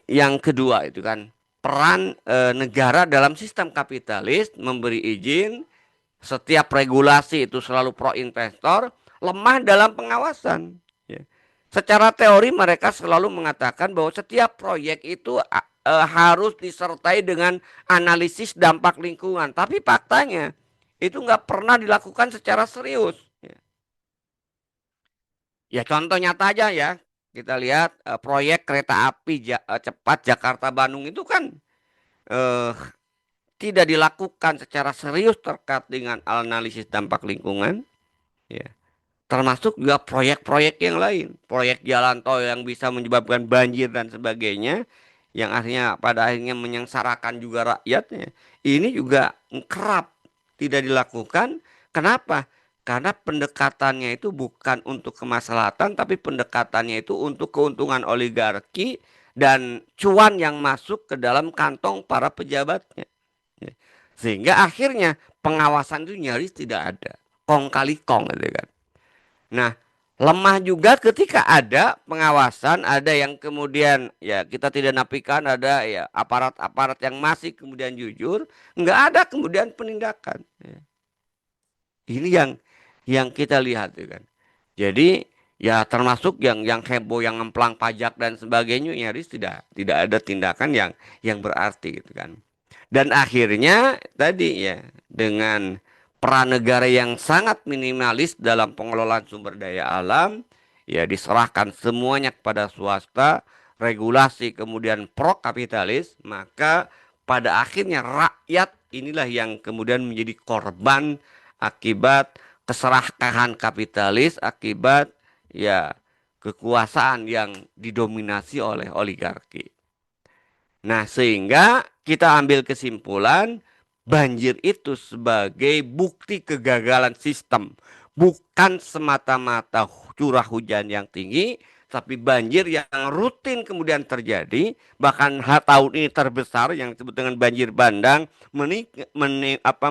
yang kedua itu kan peran negara dalam sistem kapitalis memberi izin, setiap regulasi itu selalu pro investor, lemah dalam pengawasan. Ya. Secara teori mereka selalu mengatakan bahwa setiap proyek itu harus disertai dengan analisis dampak lingkungan, tapi faktanya itu nggak pernah dilakukan secara serius. Ya, ya contoh nyata aja ya. Kita lihat proyek kereta api cepat Jakarta Bandung itu kan eh, tidak dilakukan secara serius terkait dengan analisis dampak lingkungan, ya. Termasuk juga proyek-proyek yang lain, proyek jalan tol yang bisa menyebabkan banjir dan sebagainya, yang akhirnya pada akhirnya menyengsarakan juga rakyatnya. Ini juga kerap tidak dilakukan. Kenapa? Karena pendekatannya itu bukan untuk kemaslahatan, tapi pendekatannya itu untuk keuntungan oligarki dan cuan yang masuk ke dalam kantong para pejabatnya. Ya. Sehingga akhirnya pengawasan itu nyaris tidak ada. Kong kali kong gitu kan. Nah, lemah juga ketika ada pengawasan, ada yang kemudian ya kita tidak nafikan ada ya aparat-aparat yang masih kemudian jujur, nggak ada kemudian penindakan. Ya. Ini yang kita lihat ya kan. Jadi ya termasuk yang heboh, yang ngemplang pajak dan sebagainya nyaris tidak ada tindakan yang berarti gitu kan. Dan akhirnya tadi ya dengan peran negara yang sangat minimalis dalam pengelolaan sumber daya alam, ya diserahkan semuanya kepada swasta, regulasi kemudian pro kapitalis, maka pada akhirnya rakyat inilah yang kemudian menjadi korban akibat keserakahan kapitalis, akibat ya kekuasaan yang didominasi oleh oligarki. Nah, sehingga kita ambil kesimpulan banjir itu sebagai bukti kegagalan sistem, bukan semata-mata curah hujan yang tinggi, tapi banjir yang rutin kemudian terjadi, bahkan tahun ini terbesar yang disebut dengan banjir bandang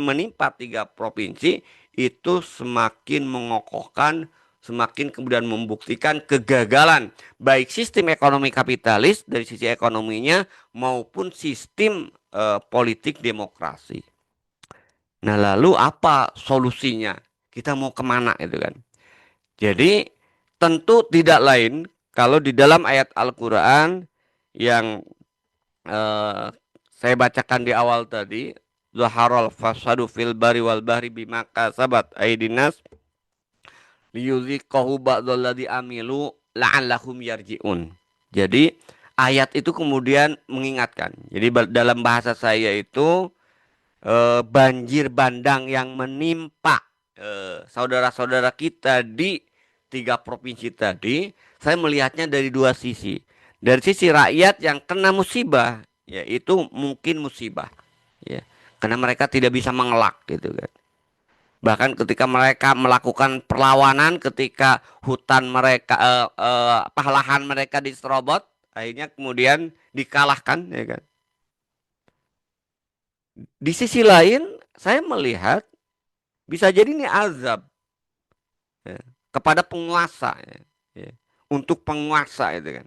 menimpa 3 provinsi, itu semakin mengokohkan, semakin kemudian membuktikan kegagalan baik sistem ekonomi kapitalis dari sisi ekonominya maupun sistem politik demokrasi. Nah, lalu apa solusinya? Kita mau kemana itu kan? Jadi tentu tidak lain kalau di dalam ayat Al-Quran yang eh, saya bacakan di awal tadi, Zaharul fasadu fil bari wal bahri bima kasabat aidinas liyuziqahu ba'dalladzi amilu la'allahum yarji'un. Jadi ayat itu kemudian mengingatkan. Jadi dalam bahasa saya itu banjir bandang yang menimpa saudara-saudara kita di 3 provinsi tadi, saya melihatnya dari 2 sisi. Dari sisi rakyat yang kena musibah, yaitu mungkin musibah, ya, karena mereka tidak bisa mengelak gitu kan. Bahkan ketika mereka melakukan perlawanan, ketika hutan mereka, lahan mereka diserobot, akhirnya kemudian dikalahkan, ya kan. Di sisi lain, saya melihat bisa jadi ini azab ya, kepada penguasa, ya, ya, untuk penguasa itu kan.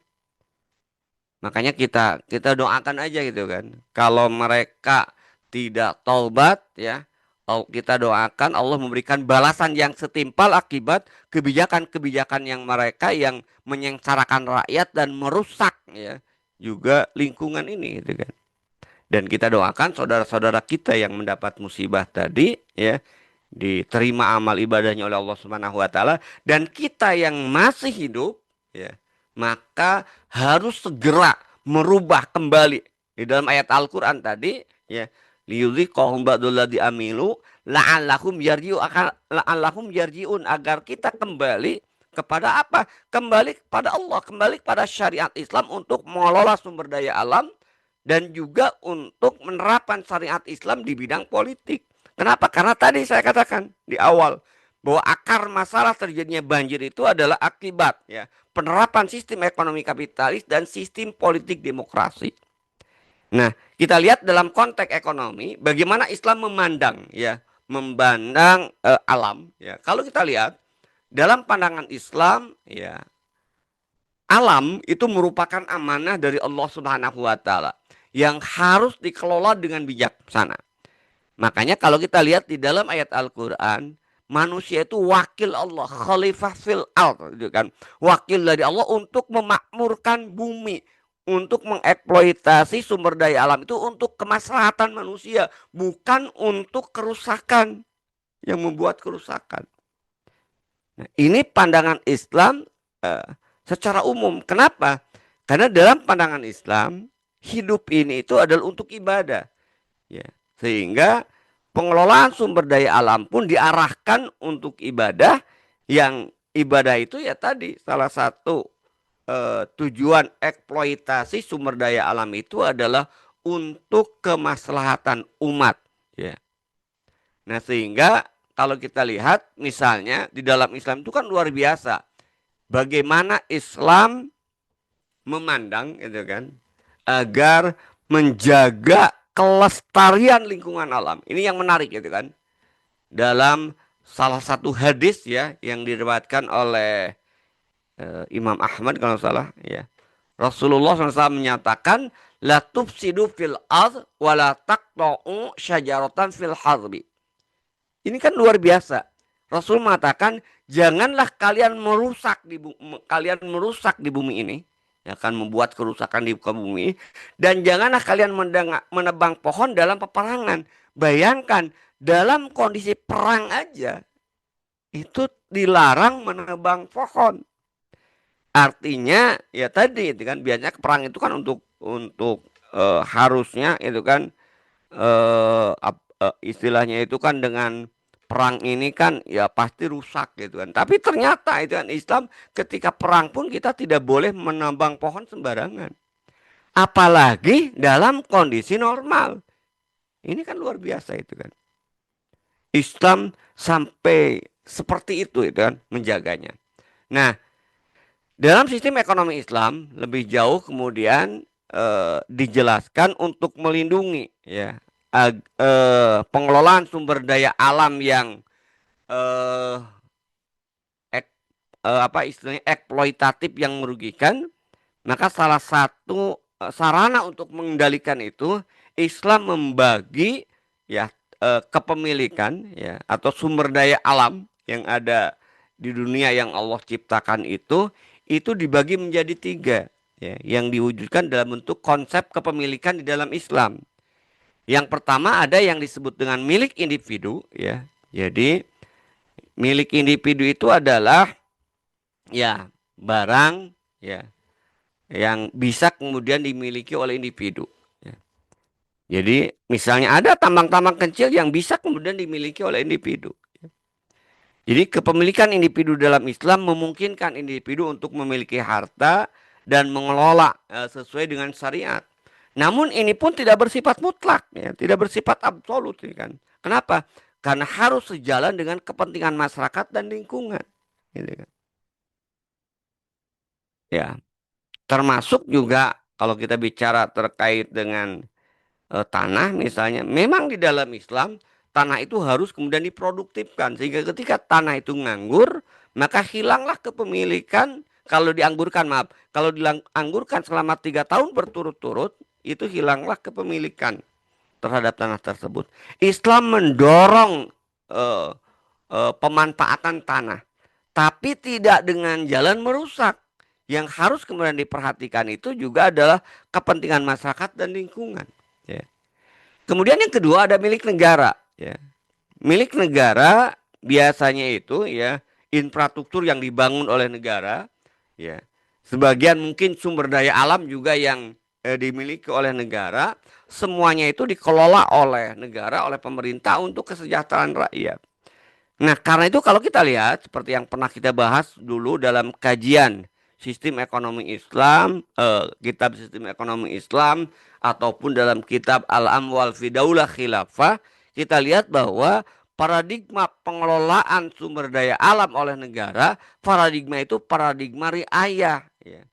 Makanya kita doakan aja gitu kan. Kalau mereka tidak taubat ya, kita doakan Allah memberikan balasan yang setimpal akibat kebijakan-kebijakan yang mereka yang menyengsarakan rakyat dan merusak ya juga lingkungan ini gitu kan. Dan kita doakan saudara-saudara kita yang mendapat musibah tadi ya, diterima amal ibadahnya oleh Allah Subhanahu wa taala, dan kita yang masih hidup ya, maka harus segera merubah kembali di dalam ayat Al-Qur'an tadi ya, liyudziqahum ba'dalladzi amilu la'allahum yarji'un, agar kita kembali kepada apa? Kembali kepada Allah, kembali kepada syariat Islam untuk mengelola sumber daya alam dan juga untuk menerapkan syariat Islam di bidang politik. Kenapa? Karena tadi saya katakan di awal bahwa akar masalah terjadinya banjir itu adalah akibat ya penerapan sistem ekonomi kapitalis dan sistem politik demokrasi. Nah, kita lihat dalam konteks ekonomi bagaimana Islam memandang ya, memandang alam ya. Kalau kita lihat dalam pandangan Islam ya, alam itu merupakan amanah dari Allah Subhanahu wa taala yang harus dikelola dengan bijaksana. Makanya kalau kita lihat di dalam ayat Al-Qur'an, manusia itu wakil Allah, khalifah fil ard, gitu kan. Wakil dari Allah untuk memakmurkan bumi, untuk mengeksploitasi sumber daya alam itu untuk kemaslahatan manusia, bukan untuk kerusakan, yang membuat kerusakan. Nah, ini pandangan Islam secara umum. Kenapa? Karena dalam pandangan Islam, hidup ini itu adalah untuk ibadah. Ya, sehingga pengelolaan sumber daya alam pun diarahkan untuk ibadah, yang ibadah itu ya tadi salah satu tujuan eksploitasi sumber daya alam itu adalah untuk kemaslahatan umat ya. Nah, sehingga kalau kita lihat misalnya di dalam Islam itu kan luar biasa bagaimana Islam memandang gitu kan agar menjaga kelestarian lingkungan alam. Ini yang menarik gitu kan. Dalam salah satu hadis ya yang diriwayatkan oleh Imam Ahmad kalau salah ya. Rasulullah SAW menyatakan la tufsidu fil ard wa la taqta'u syajaratan fil harbi. Ini kan luar biasa. Rasul mengatakan janganlah kalian merusak di bumi ini, yang akan membuat kerusakan di muka bumi, dan janganlah kalian menebang pohon dalam peperangan. Bayangkan dalam kondisi perang aja itu dilarang menebang pohon. Artinya ya tadi itu kan biasanya perang itu kan untuk harusnya itu kan istilahnya itu kan dengan perang ini kan ya pasti rusak gitu kan. Tapi ternyata itu kan Islam ketika perang pun kita tidak boleh menambang pohon sembarangan. Apalagi dalam kondisi normal. Ini kan luar biasa itu kan. Islam sampai seperti itu kan menjaganya. Nah, dalam sistem ekonomi Islam lebih jauh kemudian dijelaskan untuk melindungi ya pengelolaan sumber daya alam yang apa istilahnya eksploitatif yang merugikan, maka salah satu sarana untuk mengendalikan itu Islam membagi ya kepemilikan ya atau sumber daya alam yang ada di dunia yang Allah ciptakan itu dibagi menjadi tiga ya, yang diwujudkan dalam bentuk konsep kepemilikan di dalam Islam. Yang pertama ada yang disebut dengan milik individu ya. Jadi milik individu itu adalah ya barang ya yang bisa kemudian dimiliki oleh individu ya. Jadi misalnya ada tambang-tambang kecil yang bisa kemudian dimiliki oleh individu. Jadi kepemilikan individu dalam Islam memungkinkan individu untuk memiliki harta dan mengelola sesuai dengan syariat. Namun ini pun tidak bersifat mutlak, ya, tidak bersifat absolut, kan? Kenapa? Karena harus sejalan dengan kepentingan masyarakat dan lingkungan, gitu kan? Ya, termasuk juga kalau kita bicara terkait dengan tanah, misalnya, memang di dalam Islam tanah itu harus kemudian diproduktifkan sehingga ketika tanah itu nganggur maka hilanglah kepemilikan. Kalau dianggurkan maaf, kalau dianggurkan selama 3 tahun berturut-turut itu hilanglah kepemilikan terhadap tanah tersebut. Islam mendorong pemanfaatan tanah, tapi tidak dengan jalan merusak. Yang harus kemudian diperhatikan itu juga adalah kepentingan masyarakat dan lingkungan. Ya. Kemudian yang kedua ada milik negara. Ya. Milik negara biasanya itu ya infrastruktur yang dibangun oleh negara, ya. Sebagian mungkin sumber daya alam juga yang dimiliki oleh negara, semuanya itu dikelola oleh negara, oleh pemerintah untuk kesejahteraan rakyat. Nah, karena itu kalau kita lihat seperti yang pernah kita bahas dulu dalam kajian sistem ekonomi Islam, kitab sistem ekonomi Islam ataupun dalam kitab Al-Amwal fi Daulah Khilafah, kita lihat bahwa paradigma pengelolaan sumber daya alam oleh negara, paradigma itu paradigma riayah, ya.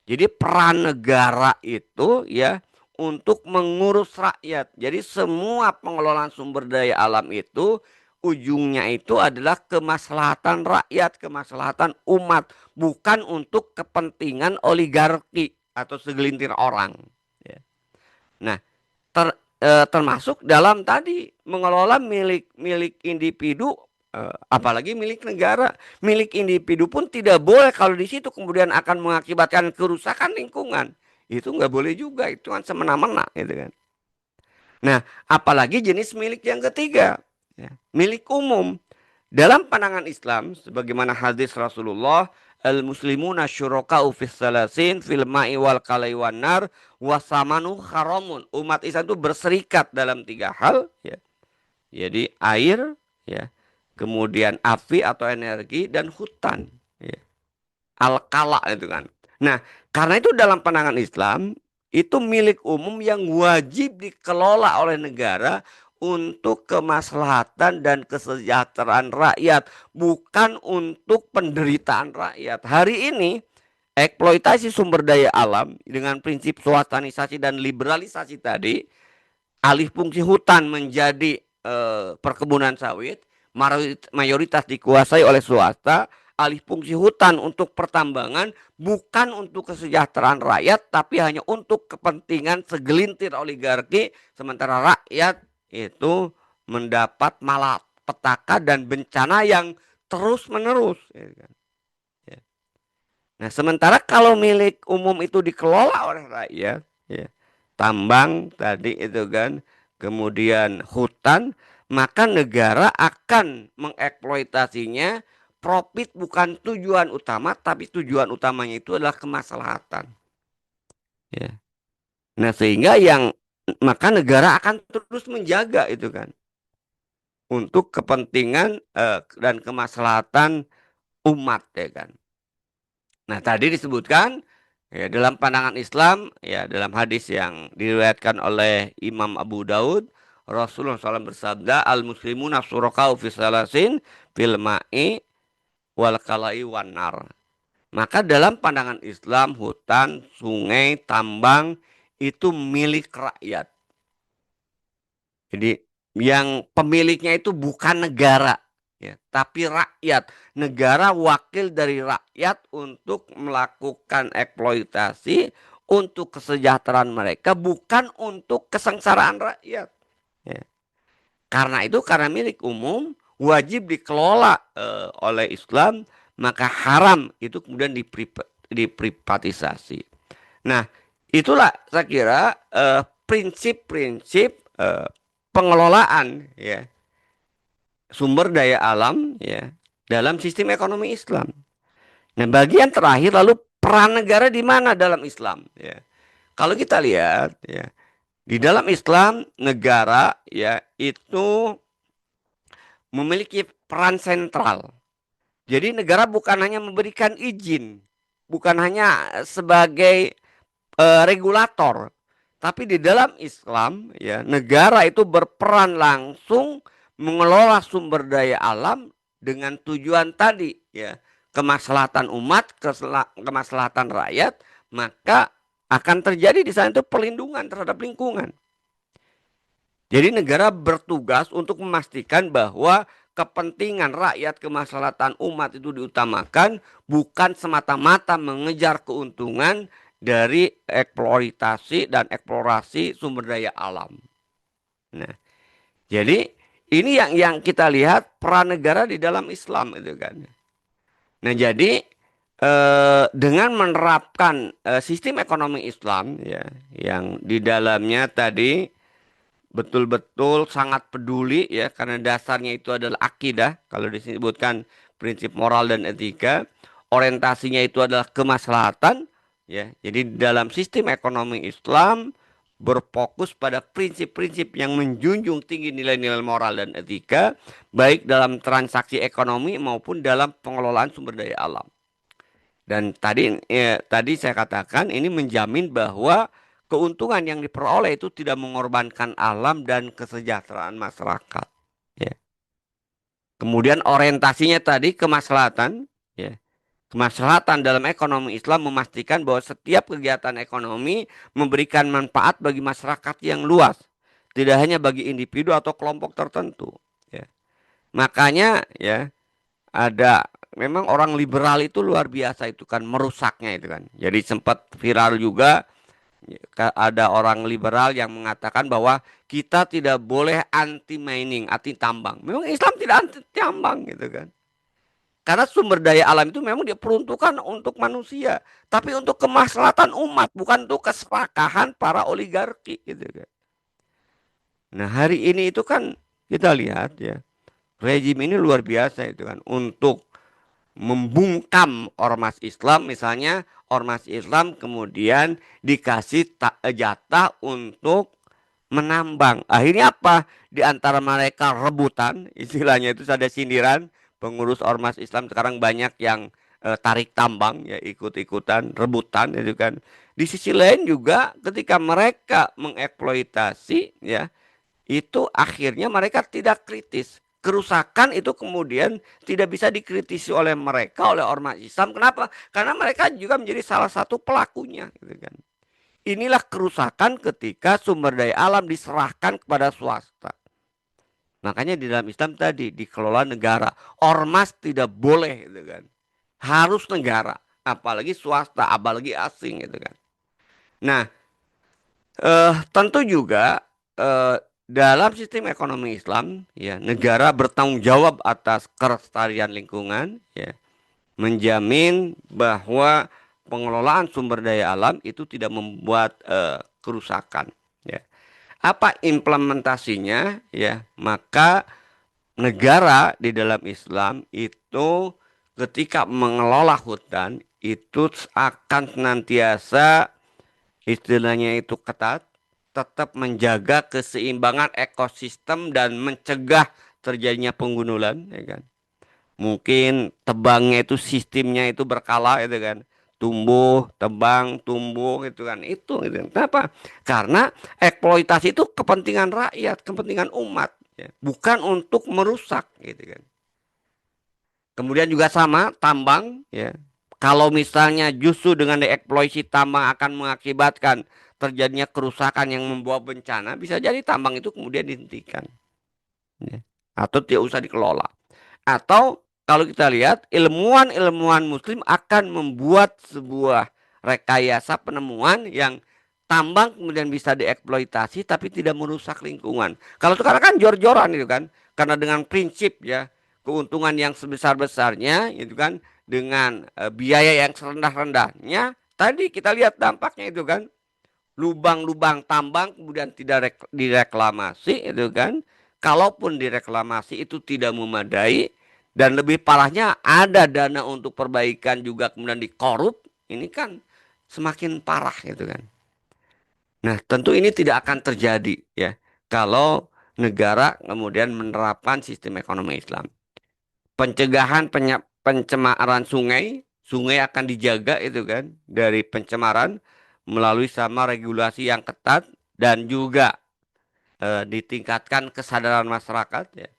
Jadi peran negara itu ya untuk mengurus rakyat. Jadi semua pengelolaan sumber daya alam itu ujungnya itu adalah kemaslahatan rakyat, kemaslahatan umat, bukan untuk kepentingan oligarki atau segelintir orang. Ya. Nah, termasuk dalam tadi mengelola milik individu, apalagi milik negara. Milik individu pun tidak boleh kalau di situ kemudian akan mengakibatkan kerusakan lingkungan. Itu nggak boleh juga, itu kan semena-mena gitu kan. Nah, apalagi jenis milik yang ketiga, ya, milik umum. Dalam pandangan Islam, sebagaimana hadis Rasulullah, al-muslimuna syuraka'u fis salasin fil ma'i wal kalai wan nar wasamanu haramun. Umat Islam itu berserikat dalam tiga hal, ya. Jadi air, ya, kemudian api atau energi dan hutan, ya. Al-kala itu kan. Nah, karena itu dalam pandangan Islam itu milik umum yang wajib dikelola oleh negara untuk kemaslahatan dan kesejahteraan rakyat, bukan untuk penderitaan rakyat. Hari ini eksploitasi sumber daya alam dengan prinsip swastanisasi dan liberalisasi tadi, alih fungsi hutan menjadi perkebunan sawit, mayoritas dikuasai oleh swasta, alih fungsi hutan untuk pertambangan, bukan untuk kesejahteraan rakyat, tapi hanya untuk kepentingan segelintir oligarki, sementara rakyat itu mendapat malapetaka dan bencana yang terus menerus. Nah, sementara kalau milik umum itu dikelola oleh rakyat, ya, tambang tadi itu kan, kemudian hutan, maka negara akan mengeksploitasinya. Profit bukan tujuan utama, tapi tujuan utamanya itu adalah kemaslahatan. Ya. Nah, sehingga maka negara akan terus menjaga itu kan untuk kepentingan dan kemaslahatan umat ya kan. Nah, tadi disebutkan ya dalam pandangan Islam, ya dalam hadis yang diriwayatkan oleh Imam Abu Daud, Rasulullah SAW bersabda, al-muslimuna syuraka'u fi salasin fil ma'i wal kalai wan nar. Maka dalam pandangan Islam, hutan, sungai, tambang itu milik rakyat. Jadi yang pemiliknya itu bukan negara, ya, tapi rakyat. Negara wakil dari rakyat untuk melakukan eksploitasi untuk kesejahteraan mereka, bukan untuk kesengsaraan rakyat. Ya. Karena itu, karena milik umum wajib dikelola oleh Islam, maka haram itu kemudian diprivatisasi. Nah, itulah saya kira prinsip-prinsip pengelolaan ya sumber daya alam ya dalam sistem ekonomi Islam. Nah, bagian terakhir lalu peran negara di mana dalam Islam ya. Kalau kita lihat ya di dalam Islam negara ya itu memiliki peran sentral. Jadi negara bukan hanya memberikan izin, bukan hanya sebagai regulator, tapi di dalam Islam ya negara itu berperan langsung mengelola sumber daya alam dengan tujuan tadi ya kemaslahatan umat, kemaslahatan rakyat, maka akan terjadi di sana itu perlindungan terhadap lingkungan. Jadi negara bertugas untuk memastikan bahwa kepentingan rakyat, kemaslahatan umat itu diutamakan, bukan semata-mata mengejar keuntungan dari eksploitasi dan eksplorasi sumber daya alam. Nah, jadi ini yang kita lihat peran negara di dalam Islam itu kan. Nah, jadi dengan menerapkan sistem ekonomi Islam ya, yang di dalamnya tadi betul-betul sangat peduli ya, karena dasarnya itu adalah akidah. Kalau disebutkan prinsip moral dan etika, orientasinya itu adalah kemaslahatan ya. Jadi dalam sistem ekonomi Islam berfokus pada prinsip-prinsip yang menjunjung tinggi nilai-nilai moral dan etika, baik dalam transaksi ekonomi maupun dalam pengelolaan sumber daya alam. Dan tadi saya katakan ini menjamin bahwa keuntungan yang diperoleh itu tidak mengorbankan alam dan kesejahteraan masyarakat. Ya. Kemudian orientasinya tadi kemaslahatan. Ya. Kemaslahatan dalam ekonomi Islam memastikan bahwa setiap kegiatan ekonomi memberikan manfaat bagi masyarakat yang luas, tidak hanya bagi individu atau kelompok tertentu. Ya. Makanya ya ada memang orang liberal itu luar biasa itu kan merusaknya itu kan. Jadi sempat viral juga ada orang liberal yang mengatakan bahwa kita tidak boleh anti mining, anti tambang. Memang Islam tidak anti tambang gitu kan. Karena sumber daya alam itu memang diperuntukkan untuk manusia, tapi untuk kemaslahatan umat, bukan untuk keserakahan para oligarki gitu kan. Nah, hari ini itu kan kita lihat ya, rejim ini luar biasa itu kan untuk membungkam ormas Islam, misalnya ormas Islam kemudian dikasih jatah untuk menambang. Akhirnya apa? Di antara mereka rebutan, istilahnya itu ada sindiran, pengurus ormas Islam sekarang banyak yang tarik tambang ya, ikut-ikutan rebutan itu kan. Di sisi lain juga ketika mereka mengeksploitasi ya, itu akhirnya mereka tidak kritis. Kerusakan itu kemudian tidak bisa dikritisi oleh mereka, oleh ormas Islam. Kenapa? Karena mereka juga menjadi salah satu pelakunya. Gitu kan. Inilah kerusakan ketika sumber daya alam diserahkan kepada swasta. Makanya di dalam Islam tadi dikelola negara. Ormas tidak boleh gitu kan. Harus negara, apalagi swasta, apalagi asing gitu kan. Nah, tentu juga dalam sistem ekonomi Islam, ya negara bertanggung jawab atas kelestarian lingkungan, ya menjamin bahwa pengelolaan sumber daya alam itu tidak membuat kerusakan. Ya. Apa implementasinya? Ya, maka negara di dalam Islam itu ketika mengelola hutan itu akan senantiasa istilahnya itu ketat, tetap menjaga keseimbangan ekosistem dan mencegah terjadinya penggundulan, ya kan. Mungkin tebangnya itu sistemnya itu berkala itu kan. Tumbuh, tebang, tumbuh gitu kan. Itu gitu. Kenapa? Karena eksploitasi itu kepentingan rakyat, kepentingan umat, ya. Bukan untuk merusak gitu kan. Kemudian juga sama tambang ya. Kalau misalnya justru dengan dieksploitasi tambang akan mengakibatkan terjadinya kerusakan yang membawa bencana, bisa jadi tambang itu kemudian dihentikan. Ya. Atau tidak usah dikelola. Atau kalau kita lihat ilmuwan-ilmuwan muslim akan membuat sebuah rekayasa penemuan yang tambang kemudian bisa dieksploitasi tapi tidak merusak lingkungan. Kalau sekarang kan jor-joran itu kan. Karena dengan prinsip ya keuntungan yang sebesar-besarnya itu kan dengan biaya yang serendah-rendahnya. Tadi kita lihat dampaknya itu kan. Lubang-lubang tambang kemudian tidak direklamasi itu kan. Kalaupun direklamasi itu tidak memadai dan lebih parahnya ada dana untuk perbaikan juga kemudian dikorup, ini kan semakin parah gitu kan. Nah, tentu ini tidak akan terjadi ya kalau negara kemudian menerapkan sistem ekonomi Islam. Pencegahan pencemaran sungai, sungai akan dijaga itu kan dari pencemaran melalui sama regulasi yang ketat dan juga ditingkatkan kesadaran masyarakat ya.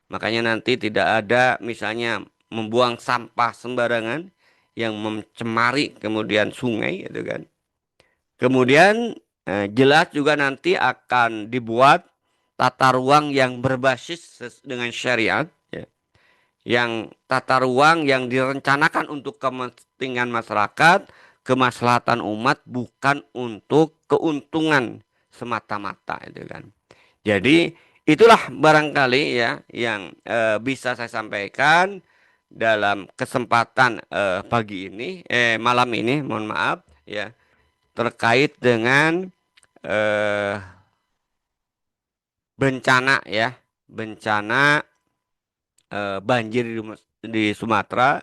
Makanya nanti tidak ada misalnya membuang sampah sembarangan yang mencemari kemudian sungai gitu kan. Kemudian jelas juga nanti akan dibuat tata ruang yang berbasis dengan syariat ya. Yang tata ruang yang direncanakan untuk kepentingan masyarakat, kemaslahatan umat bukan untuk keuntungan semata-mata itu kan. Jadi itulah barangkali ya yang bisa saya sampaikan dalam kesempatan pagi ini, malam ini, mohon maaf ya, terkait dengan eh, bencana ya, bencana banjir di Sumatera,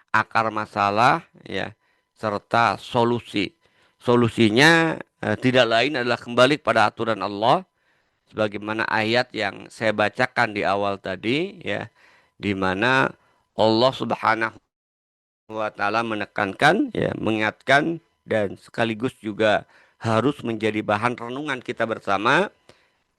akar masalah ya, serta solusi. Solusinya tidak lain adalah kembali pada aturan Allah sebagaimana ayat yang saya bacakan di awal tadi ya, di mana Allah Subhanahu wa taala menekankan ya, mengingatkan dan sekaligus juga harus menjadi bahan renungan kita bersama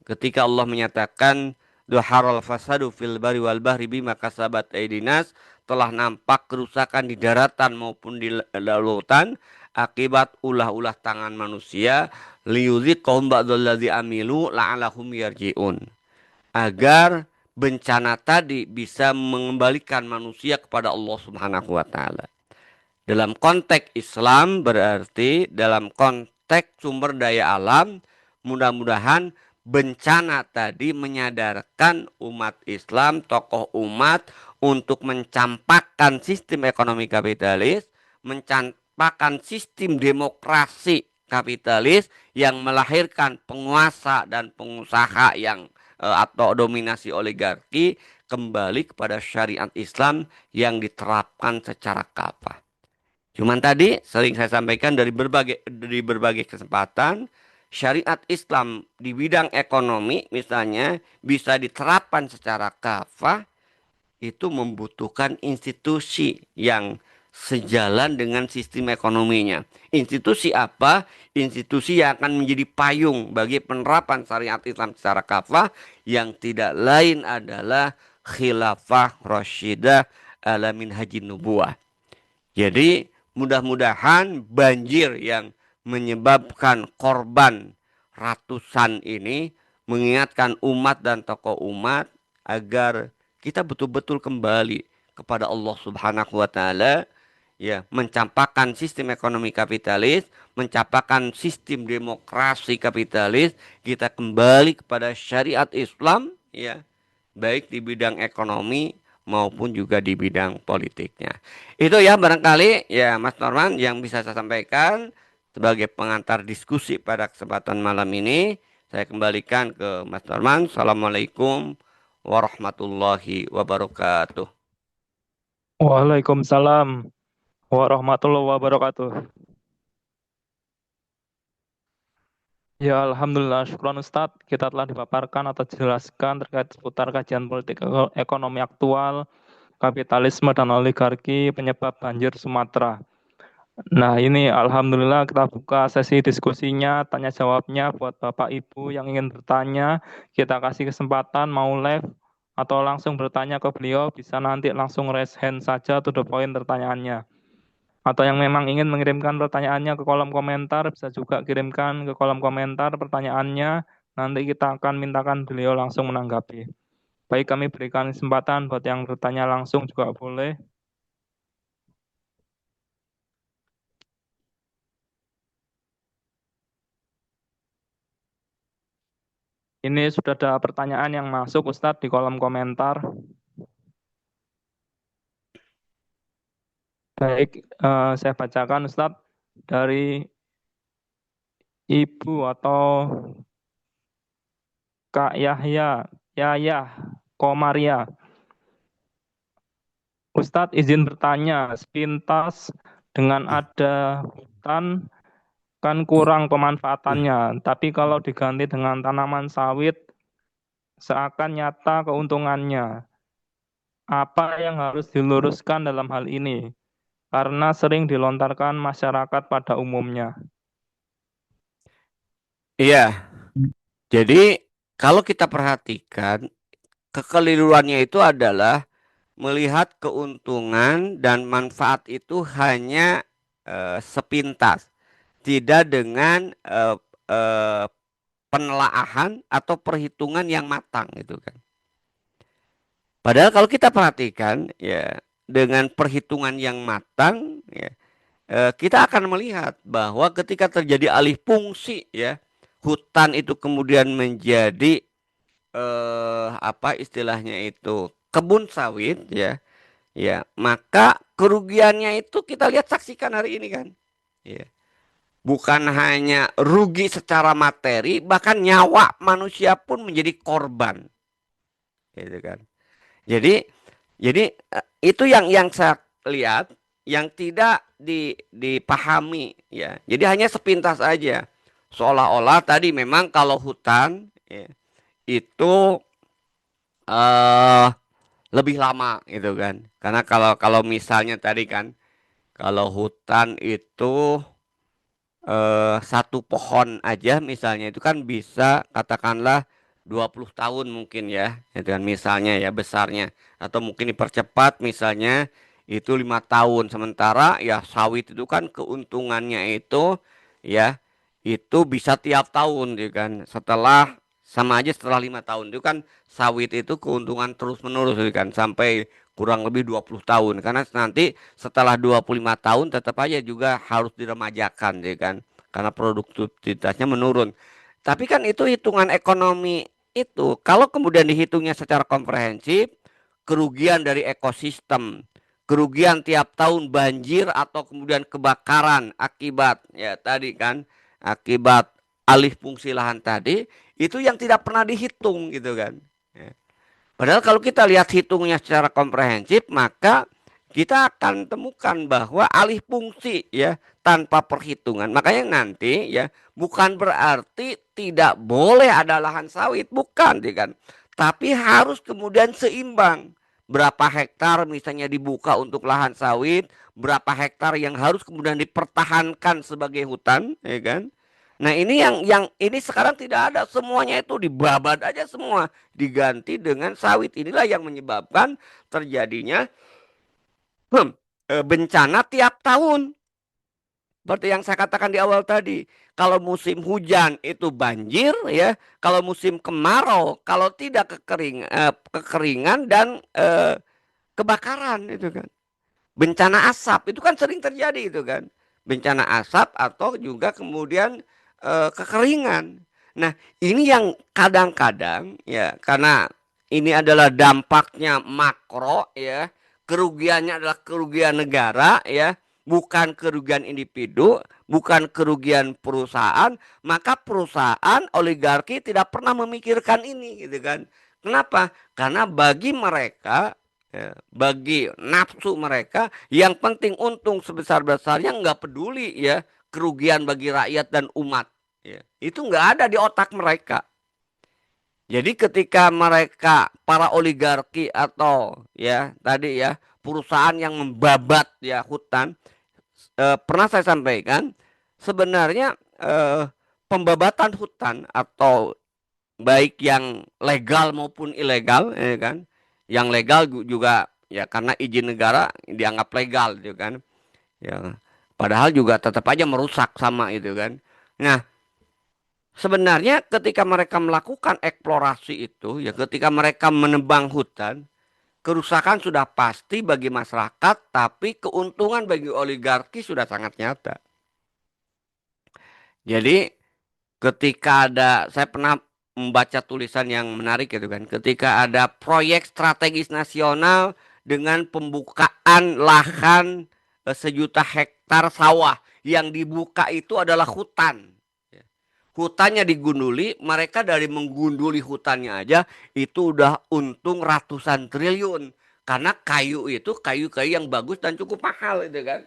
ketika Allah menyatakan Duharal fasadu fil bari wal bahri bima kasabat aidinas, telah nampak kerusakan di daratan maupun di lautan akibat ulah-ulah tangan manusia, liyuziqahum ba'dallazi amilu la'alahum yarji'un, agar bencana tadi bisa mengembalikan manusia kepada Allah Subhanahu wa taala. Dalam konteks Islam berarti dalam konteks sumber daya alam, mudah-mudahan bencana tadi menyadarkan umat Islam, tokoh umat untuk mencampakkan sistem ekonomi kapitalis, mencampakkan sistem demokrasi kapitalis yang melahirkan penguasa dan pengusaha yang atau dominasi oligarki kembali kepada syariat Islam yang diterapkan secara kafah. Cuman tadi sering saya sampaikan dari berbagai kesempatan, syariat Islam di bidang ekonomi misalnya bisa diterapkan secara kafah, itu membutuhkan institusi yang sejalan dengan sistem ekonominya. Institusi apa? Institusi yang akan menjadi payung bagi penerapan syariat Islam secara kafah yang tidak lain adalah khilafah Rasyidah ala minhajin nubuwah. Jadi mudah-mudahan banjir yang menyebabkan korban ratusan ini mengingatkan umat dan tokoh umat agar kita betul-betul kembali kepada Allah Subhanahu wa taala ya, mencampakkan sistem ekonomi kapitalis, mencampakkan sistem demokrasi kapitalis, kita kembali kepada syariat Islam ya, baik di bidang ekonomi maupun juga di bidang politiknya. Itu ya barangkali ya Mas Norman yang bisa saya sampaikan sebagai pengantar diskusi pada kesempatan malam ini. Saya kembalikan ke Mas Norman. Assalamualaikum warahmatullahi wabarakatuh. Waalaikumsalam warahmatullahi wabarakatuh. Ya, Alhamdulillah, syukron Ustadz. Kita telah dipaparkan atau dijelaskan terkait seputar kajian politik ekonomi aktual, kapitalisme dan oligarki penyebab banjir Sumatera. Nah, ini Alhamdulillah kita buka sesi diskusinya, tanya jawabnya buat Bapak Ibu yang ingin bertanya. Kita kasih kesempatan mau live atau langsung bertanya ke beliau, bisa nanti langsung raise hand saja to the point pertanyaannya. Atau yang memang ingin mengirimkan pertanyaannya ke kolom komentar, bisa juga kirimkan ke kolom komentar pertanyaannya. Nanti kita akan mintakan beliau langsung menanggapi. Baik, kami berikan kesempatan buat yang bertanya langsung juga boleh. Ini sudah ada pertanyaan yang masuk, Ustadz, di kolom komentar. Baik, saya bacakan, Ustadz, dari Ibu atau Kak Yahya Komaria. Ustadz izin bertanya, sepintas dengan ada hutan kan kurang pemanfaatannya, tapi kalau diganti dengan tanaman sawit seakan nyata keuntungannya. Apa yang harus diluruskan dalam hal ini? Karena sering dilontarkan masyarakat pada umumnya. Iya, jadi kalau kita perhatikan kekeliruannya itu adalah melihat keuntungan dan manfaat itu hanya sepintas, tidak dengan penelaahan atau perhitungan yang matang gitu kan. Padahal kalau kita perhatikan ya dengan perhitungan yang matang ya, kita akan melihat bahwa ketika terjadi alih fungsi ya, hutan itu kemudian menjadi apa istilahnya itu kebun sawit ya, ya maka kerugiannya itu kita lihat saksikan hari ini kan ya. Bukan hanya rugi secara materi, bahkan nyawa manusia pun menjadi korban, gitu kan. Jadi itu yang saya lihat yang tidak dipahami ya. Jadi hanya sepintas aja. Seolah-olah tadi memang kalau hutan ya, itu eh lebih lama gitu kan. Karena kalau kalau misalnya tadi kan kalau hutan itu satu pohon aja misalnya itu kan bisa katakanlah 20 tahun mungkin ya, itu kan misalnya ya besarnya atau mungkin dipercepat misalnya itu 5 tahun sementara ya sawit itu kan keuntungannya itu ya itu bisa tiap tahun gitu kan setelah sama aja setelah 5 tahun itu kan sawit itu keuntungan terus menerus gitu kan sampai kurang lebih 20 tahun karena nanti setelah 25 tahun tetap aja juga harus diremajakan ya kan karena produktivitasnya menurun. Tapi kan itu hitungan ekonomi itu kalau kemudian dihitungnya secara komprehensif kerugian dari ekosistem, kerugian tiap tahun banjir atau kemudian kebakaran akibat ya tadi kan akibat alih fungsi lahan tadi itu yang tidak pernah dihitung gitu kan. Ya. Padahal kalau kita lihat hitungnya secara komprehensif, maka kita akan temukan bahwa alih fungsi ya tanpa perhitungan. Makanya nanti ya bukan berarti tidak boleh ada lahan sawit, bukan ya kan. Tapi harus kemudian seimbang. Berapa hektar misalnya dibuka untuk lahan sawit, berapa hektar yang harus kemudian dipertahankan sebagai hutan, ya kan? Nah ini yang ini sekarang tidak ada semuanya itu dibabat aja semua diganti dengan sawit inilah yang menyebabkan terjadinya bencana tiap tahun seperti yang saya katakan di awal tadi kalau musim hujan itu banjir ya kalau musim kemarau kalau tidak kekeringan dan kebakaran itu kan bencana asap itu kan sering terjadi itu kan bencana asap atau juga kemudian kekeringan. Nah ini yang kadang-kadang ya karena ini adalah dampaknya makro ya kerugiannya adalah kerugian negara ya bukan kerugian individu bukan kerugian perusahaan maka perusahaan oligarki tidak pernah memikirkan ini gitu kan kenapa karena bagi mereka ya, bagi nafsu mereka yang penting untung sebesar-besarnya nggak peduli ya kerugian bagi rakyat dan umat ya. Itu nggak ada di otak mereka. Jadi ketika mereka para oligarki atau ya tadi ya perusahaan yang membabat ya hutan pernah saya sampaikan sebenarnya pembabatan hutan atau baik yang legal maupun ilegal ya kan yang legal juga ya karena izin negara dianggap legal gitu kan ya padahal juga tetap aja merusak sama itu kan nah sebenarnya ketika mereka melakukan eksplorasi itu ya ketika mereka menebang hutan kerusakan sudah pasti bagi masyarakat tapi keuntungan bagi oligarki sudah sangat nyata jadi ketika ada saya pernah membaca tulisan yang menarik gitu kan ketika ada proyek strategis nasional dengan pembukaan lahan 1 juta hektar sawah yang dibuka itu adalah hutan. Hutannya digunduli, mereka dari menggunduli hutannya aja itu udah untung ratusan triliun. Karena kayu itu kayu-kayu yang bagus dan cukup mahal itu kan.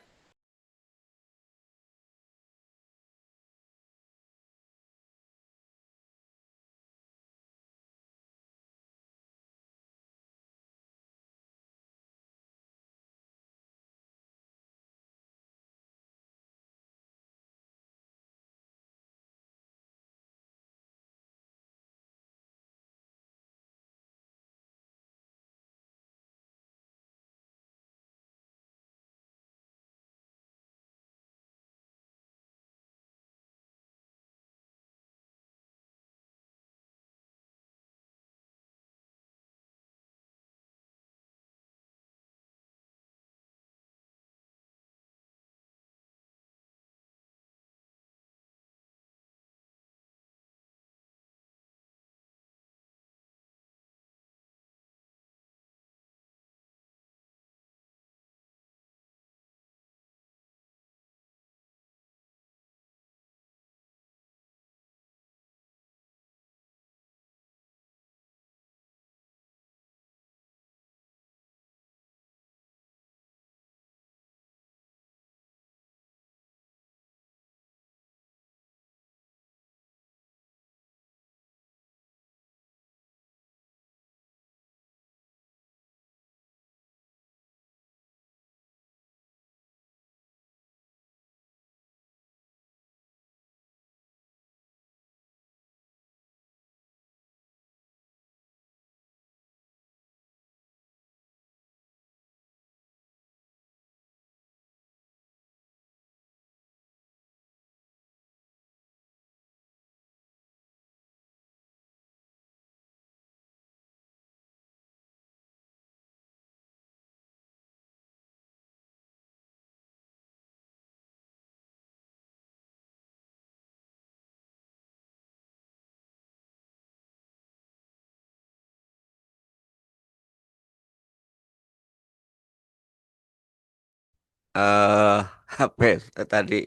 eh HP tadi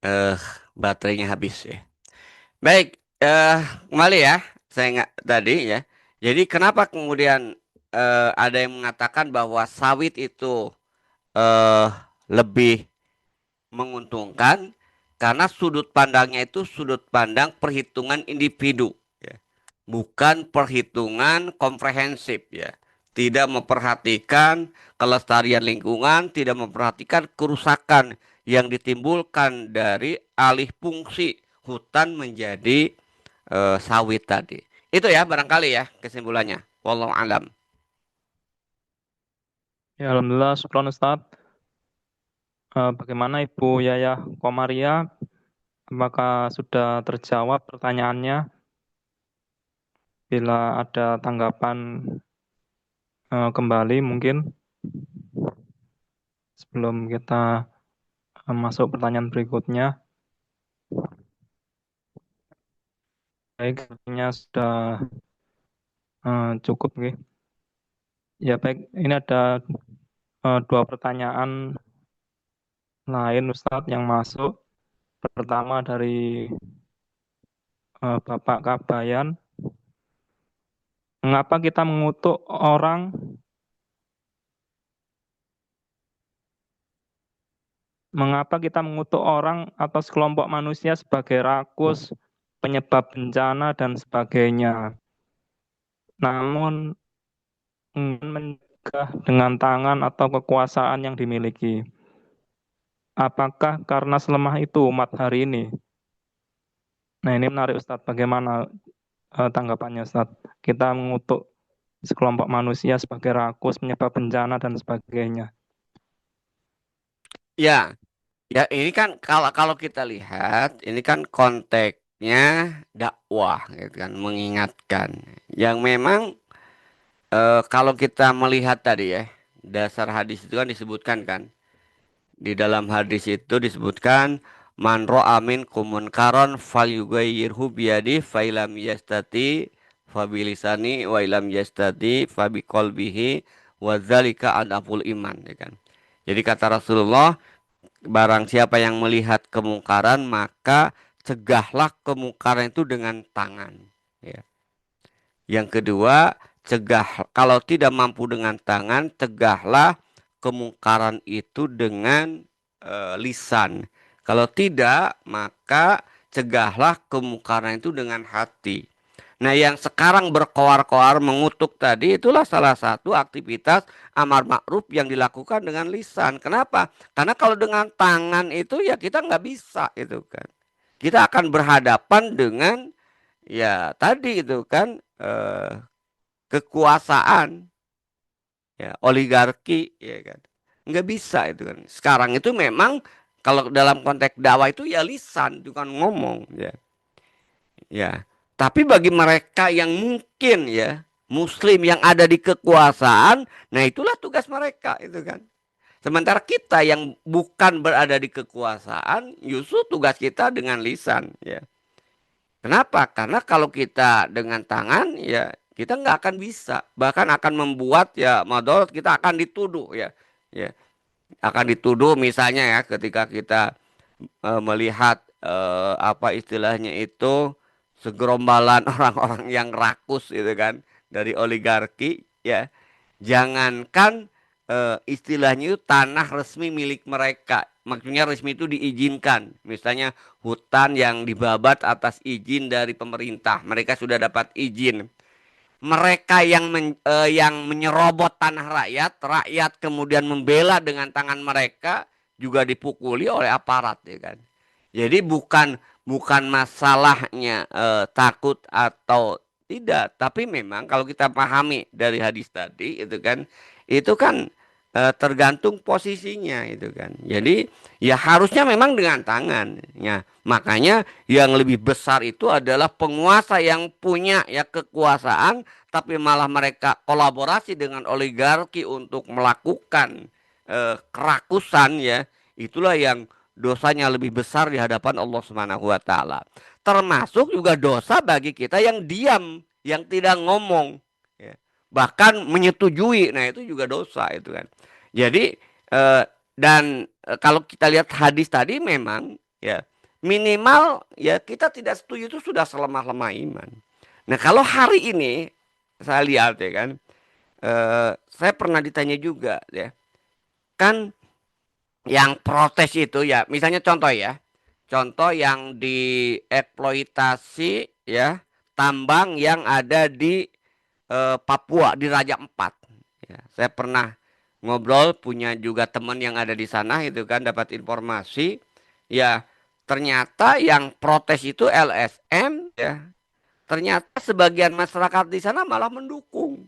eh baterainya habis ya. Baik, kembali ya. Saya nggak tadi ya. Jadi kenapa kemudian ada yang mengatakan bahwa sawit itu eh lebih menguntungkan karena sudut pandangnya itu sudut pandang perhitungan individu, ya. Bukan perhitungan komprehensif ya. Tidak memperhatikan kelestarian lingkungan, tidak memperhatikan kerusakan yang ditimbulkan dari alih fungsi hutan menjadi sawit tadi. Itu ya barangkali ya kesimpulannya. Wallahu alam. Ya, Alhamdulillah, syukron Ustadz. Bagaimana Ibu Yayah Komaria? Apakah sudah terjawab pertanyaannya? Bila ada tanggapan kembali mungkin sebelum kita masuk pertanyaan berikutnya. Baik, sepertinya sudah cukup. Nggih. Ya baik, ini ada dua pertanyaan lain Ustadz yang masuk. Pertama dari Bapak Kabayan. Mengapa kita mengutuk orang Mengapa kita mengutuk orang atau sekelompok manusia sebagai rakus, penyebab bencana, dan sebagainya? Namun enggan mencegah dengan tangan atau kekuasaan yang dimiliki. Apakah karena selemah itu umat hari ini? Nah, ini menarik Ustadz. Bagaimana tanggapannya Ustadz? Kita mengutuk sekelompok manusia sebagai rakus, penyebab bencana, dan sebagainya. Ya, ya ini kan kalau kalau kita lihat ini kan konteksnya dakwah gitu kan, mengingatkan. Yang memang kalau kita melihat tadi ya, dasar hadis itu kan disebutkan kan. Di dalam hadis itu disebutkan man ra'a minkum munkaran falyughayyirhu biyadi fa illam yastati fa bilisani wa illam yastati fa biqalbihi wa dzalika adaful iman ya kan. Jadi kata Rasulullah, barang siapa yang melihat kemungkaran maka cegahlah kemungkaran itu dengan tangan ya. Yang kedua, cegah kalau tidak mampu dengan tangan, cegahlah kemungkaran itu dengan lisan. Kalau tidak, maka cegahlah kemungkaran itu dengan hati. Nah, yang sekarang berkoar-koar mengutuk tadi itulah salah satu aktivitas amar ma'ruf yang dilakukan dengan lisan. Kenapa? Karena kalau dengan tangan itu ya kita nggak bisa itu kan. Kita akan berhadapan dengan ya tadi itu kan kekuasaan ya oligarki ya kan nggak bisa itu kan sekarang itu memang kalau dalam konteks dakwah itu ya lisan bukan ngomong ya ya tapi bagi mereka yang mungkin ya muslim yang ada di kekuasaan nah itulah tugas mereka itu kan sementara kita yang bukan berada di kekuasaan justru tugas kita dengan lisan ya. Kenapa? Karena kalau kita dengan tangan ya kita nggak akan bisa, bahkan akan membuat ya madorot kita akan dituduh ya, ya akan dituduh misalnya ya ketika kita melihat apa istilahnya itu segerombalan orang-orang yang rakus gitu kan dari oligarki ya, jangankan istilahnya itu tanah resmi milik mereka. Maksudnya resmi itu diizinkan. Misalnya hutan yang dibabat atas izin dari pemerintah. Mereka sudah dapat izin. Mereka yang menyerobot tanah rakyat, rakyat kemudian membela dengan tangan mereka juga dipukuli oleh aparat ya kan. Jadi bukan masalahnya takut atau tidak, tapi memang kalau kita pahami dari hadis tadi itu kan tergantung posisinya itu kan. Jadi ya harusnya memang dengan tangan. Ya, makanya yang lebih besar itu adalah penguasa yang punya ya kekuasaan, tapi malah mereka kolaborasi dengan oligarki untuk melakukan kerakusan ya. Itulah yang dosanya lebih besar di hadapan Allah Subhanahu wa taala. Termasuk juga dosa bagi kita yang diam, yang tidak ngomong ya. Bahkan menyetujui. Nah, itu juga dosa itu kan. Jadi Dan kalau kita lihat hadis tadi memang ya minimal ya kita tidak setuju itu sudah selemah-lemah iman. Nah kalau hari ini saya lihat ya kan, saya pernah ditanya juga ya kan yang protes itu ya misalnya contoh yang dieksploitasi ya tambang yang ada di Papua di Raja Empat. Ya, saya pernah ngobrol punya juga teman yang ada di sana itu kan dapat informasi ya ternyata yang protes itu LSM ya ternyata sebagian masyarakat di sana malah mendukung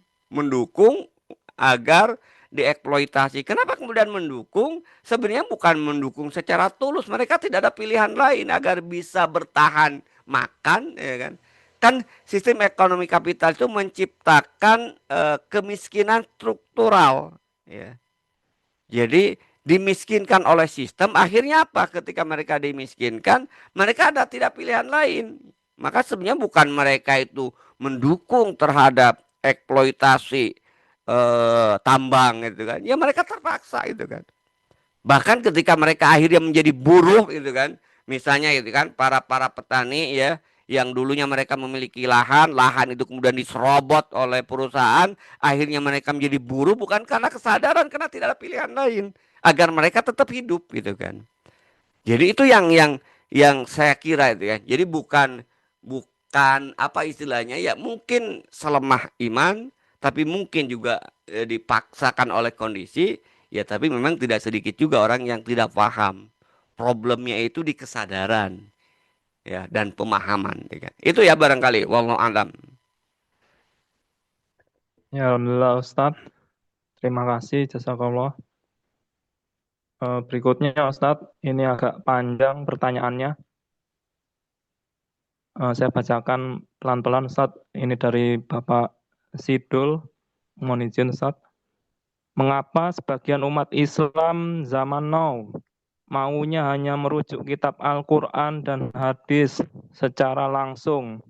agar dieksploitasi. Kenapa kemudian mendukung? Sebenarnya bukan mendukung secara tulus. Mereka tidak ada pilihan lain agar bisa bertahan makan, ya kan? Kan sistem ekonomi kapital itu menciptakan kemiskinan struktural, ya. Jadi dimiskinkan oleh sistem, akhirnya apa? Ketika mereka dimiskinkan, mereka ada tidak pilihan lain. Maka sebenarnya bukan mereka itu mendukung terhadap eksploitasi tambang gitu kan. Ya mereka terpaksa itu kan. Bahkan ketika mereka akhirnya menjadi buruh gitu kan. Misalnya itu kan para petani ya yang dulunya mereka memiliki lahan, lahan itu kemudian diserobot oleh perusahaan, akhirnya mereka menjadi buruh bukan karena kesadaran, karena tidak ada pilihan lain agar mereka tetap hidup gitu kan. Jadi itu yang saya kira itu ya. Jadi bukan bukan apa istilahnya ya mungkin selemah iman tapi mungkin juga dipaksakan oleh kondisi ya tapi memang tidak sedikit juga orang yang tidak paham. Problemnya itu di kesadaran ya dan pemahaman ya kan. Itu ya barangkali wallahu alam. Ya, alhamdulillah Ustadz. Terima kasih, jazakallah. Berikutnya Ustadz, ini agak panjang pertanyaannya. Saya bacakan pelan-pelan Ustadz. Ini dari Bapak Sidul. Mohon izin Ustadz. Mengapa sebagian umat Islam zaman now maunya hanya merujuk kitab Al-Quran dan hadis secara langsung,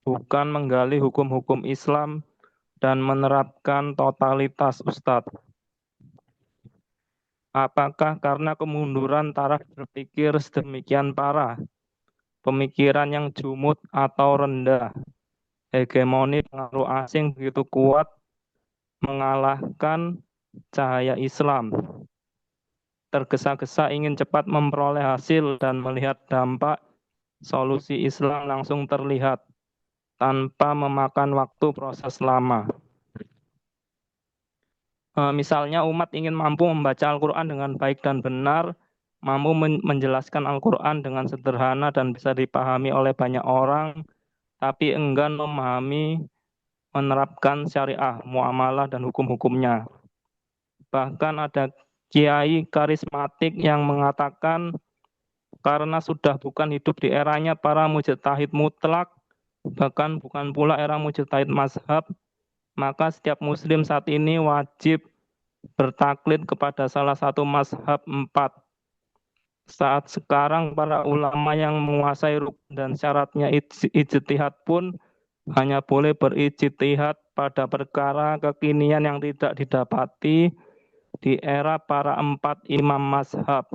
bukan menggali hukum-hukum Islam dan menerapkan totalitas Ustadz? Apakah karena kemunduran taraf berpikir sedemikian parah, pemikiran yang jumud atau rendah, hegemoni pengaruh asing begitu kuat mengalahkan cahaya Islam, tergesa-gesa ingin cepat memperoleh hasil dan melihat dampak, solusi Islam langsung terlihat tanpa memakan waktu proses lama. Misalnya umat ingin mampu membaca Al-Quran dengan baik dan benar, mampu menjelaskan Al-Quran dengan sederhana dan bisa dipahami oleh banyak orang, tapi enggan memahami, menerapkan syariah, muamalah, dan hukum-hukumnya. Bahkan ada kiai karismatik yang mengatakan karena sudah bukan hidup di eranya para mujtahid mutlak, bahkan bukan pula era mujtahid mazhab, maka setiap muslim saat ini wajib bertaklid kepada salah satu mazhab empat. Saat sekarang para ulama yang menguasai rukun dan syaratnya ijtihad pun hanya boleh berijtihad pada perkara kekinian yang tidak didapati di era para empat imam mazhab.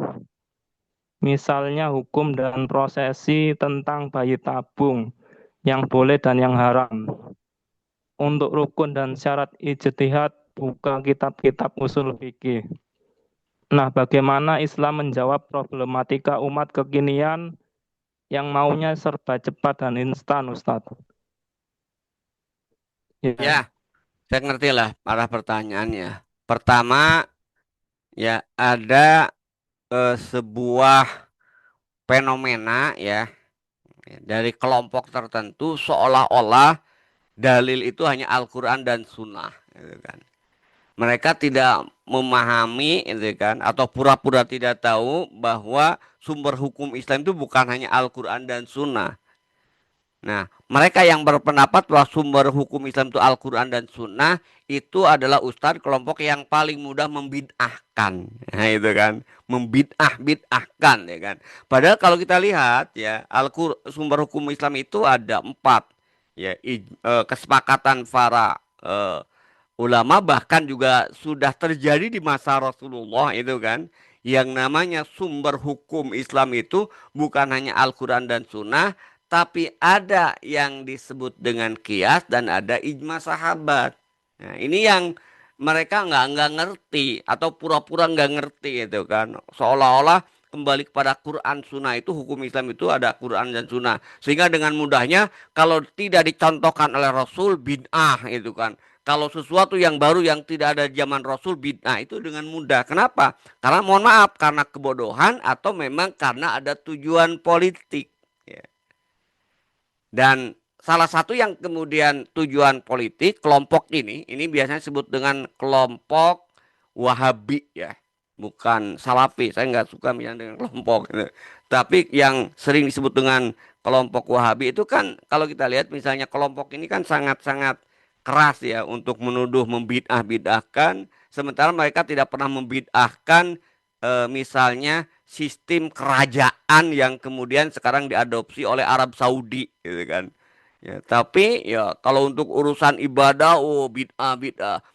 Misalnya hukum dan prosesi tentang bayi tabung yang boleh dan yang haram. Untuk rukun dan syarat ijtihad buka kitab-kitab usul fikih. Nah, bagaimana Islam menjawab problematika umat kekinian yang maunya serba cepat dan instan, Ustadz? Ya, Ya, saya ngerti lah arah pertanyaannya. Pertama ya ada sebuah fenomena ya dari kelompok tertentu seolah-olah dalil itu hanya Al-Quran dan Sunnah gitu kan. Mereka tidak memahami gitu kan atau pura-pura tidak tahu bahwa sumber hukum Islam itu bukan hanya Al-Quran dan Sunnah. Nah, mereka yang berpendapat bahwa sumber hukum Islam itu Al-Quran dan Sunnah itu adalah ustadz kelompok yang paling mudah membid'ahkan. Nah, itu kan, membid'ahkan ya kan. Padahal kalau kita lihat ya, sumber hukum Islam itu ada empat. Ya, kesepakatan para ulama bahkan juga sudah terjadi di masa Rasulullah itu kan. Yang namanya sumber hukum Islam itu bukan hanya Al-Quran dan Sunnah, tapi ada yang disebut dengan kias dan ada ijma sahabat. Nah, ini yang mereka nggak ngerti atau pura-pura nggak ngerti itu kan. Seolah-olah kembali kepada Quran Sunnah itu hukum Islam itu ada Quran dan Sunnah. Sehingga dengan mudahnya kalau tidak dicontohkan oleh Rasul bid'ah itu kan. Kalau sesuatu yang baru yang tidak ada zaman Rasul bid'ah itu dengan mudah. Kenapa? Karena mohon maaf karena kebodohan atau memang karena ada tujuan politik. Ya. Dan salah satu yang kemudian tujuan politik kelompok ini biasanya disebut dengan kelompok Wahabi ya, bukan Salafi. Saya nggak suka misalnya dengan kelompok gitu. Tapi yang sering disebut dengan kelompok Wahabi itu kan kalau kita lihat misalnya kelompok ini kan sangat-sangat keras ya untuk menuduh membid'ah-bid'ahkan, sementara mereka tidak pernah membid'ahkan misalnya sistem kerajaan yang kemudian sekarang diadopsi oleh Arab Saudi gitu kan. Ya, tapi ya kalau untuk urusan ibadah, oh bid'ah bid'ah.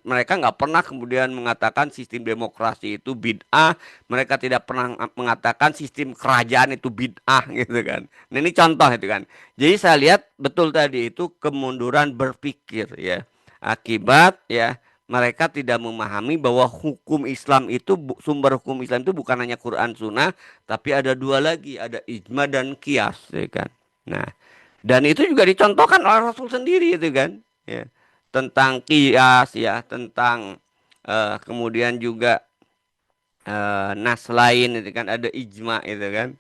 Mereka nggak pernah kemudian mengatakan sistem demokrasi itu bid'ah. Mereka tidak pernah mengatakan sistem kerajaan itu bid'ah gitu kan. Nah ini contoh itu kan. Jadi saya lihat betul tadi itu kemunduran berpikir ya. Akibat ya mereka tidak memahami bahwa hukum Islam itu sumber hukum Islam itu bukan hanya Quran Sunnah, tapi ada dua lagi, ada ijma dan kias ya kan. Nah. Dan itu juga dicontohkan oleh Rasul sendiri itu kan, ya. Tentang qiyas ya, tentang kemudian juga nas lain itu kan ada ijma itu kan.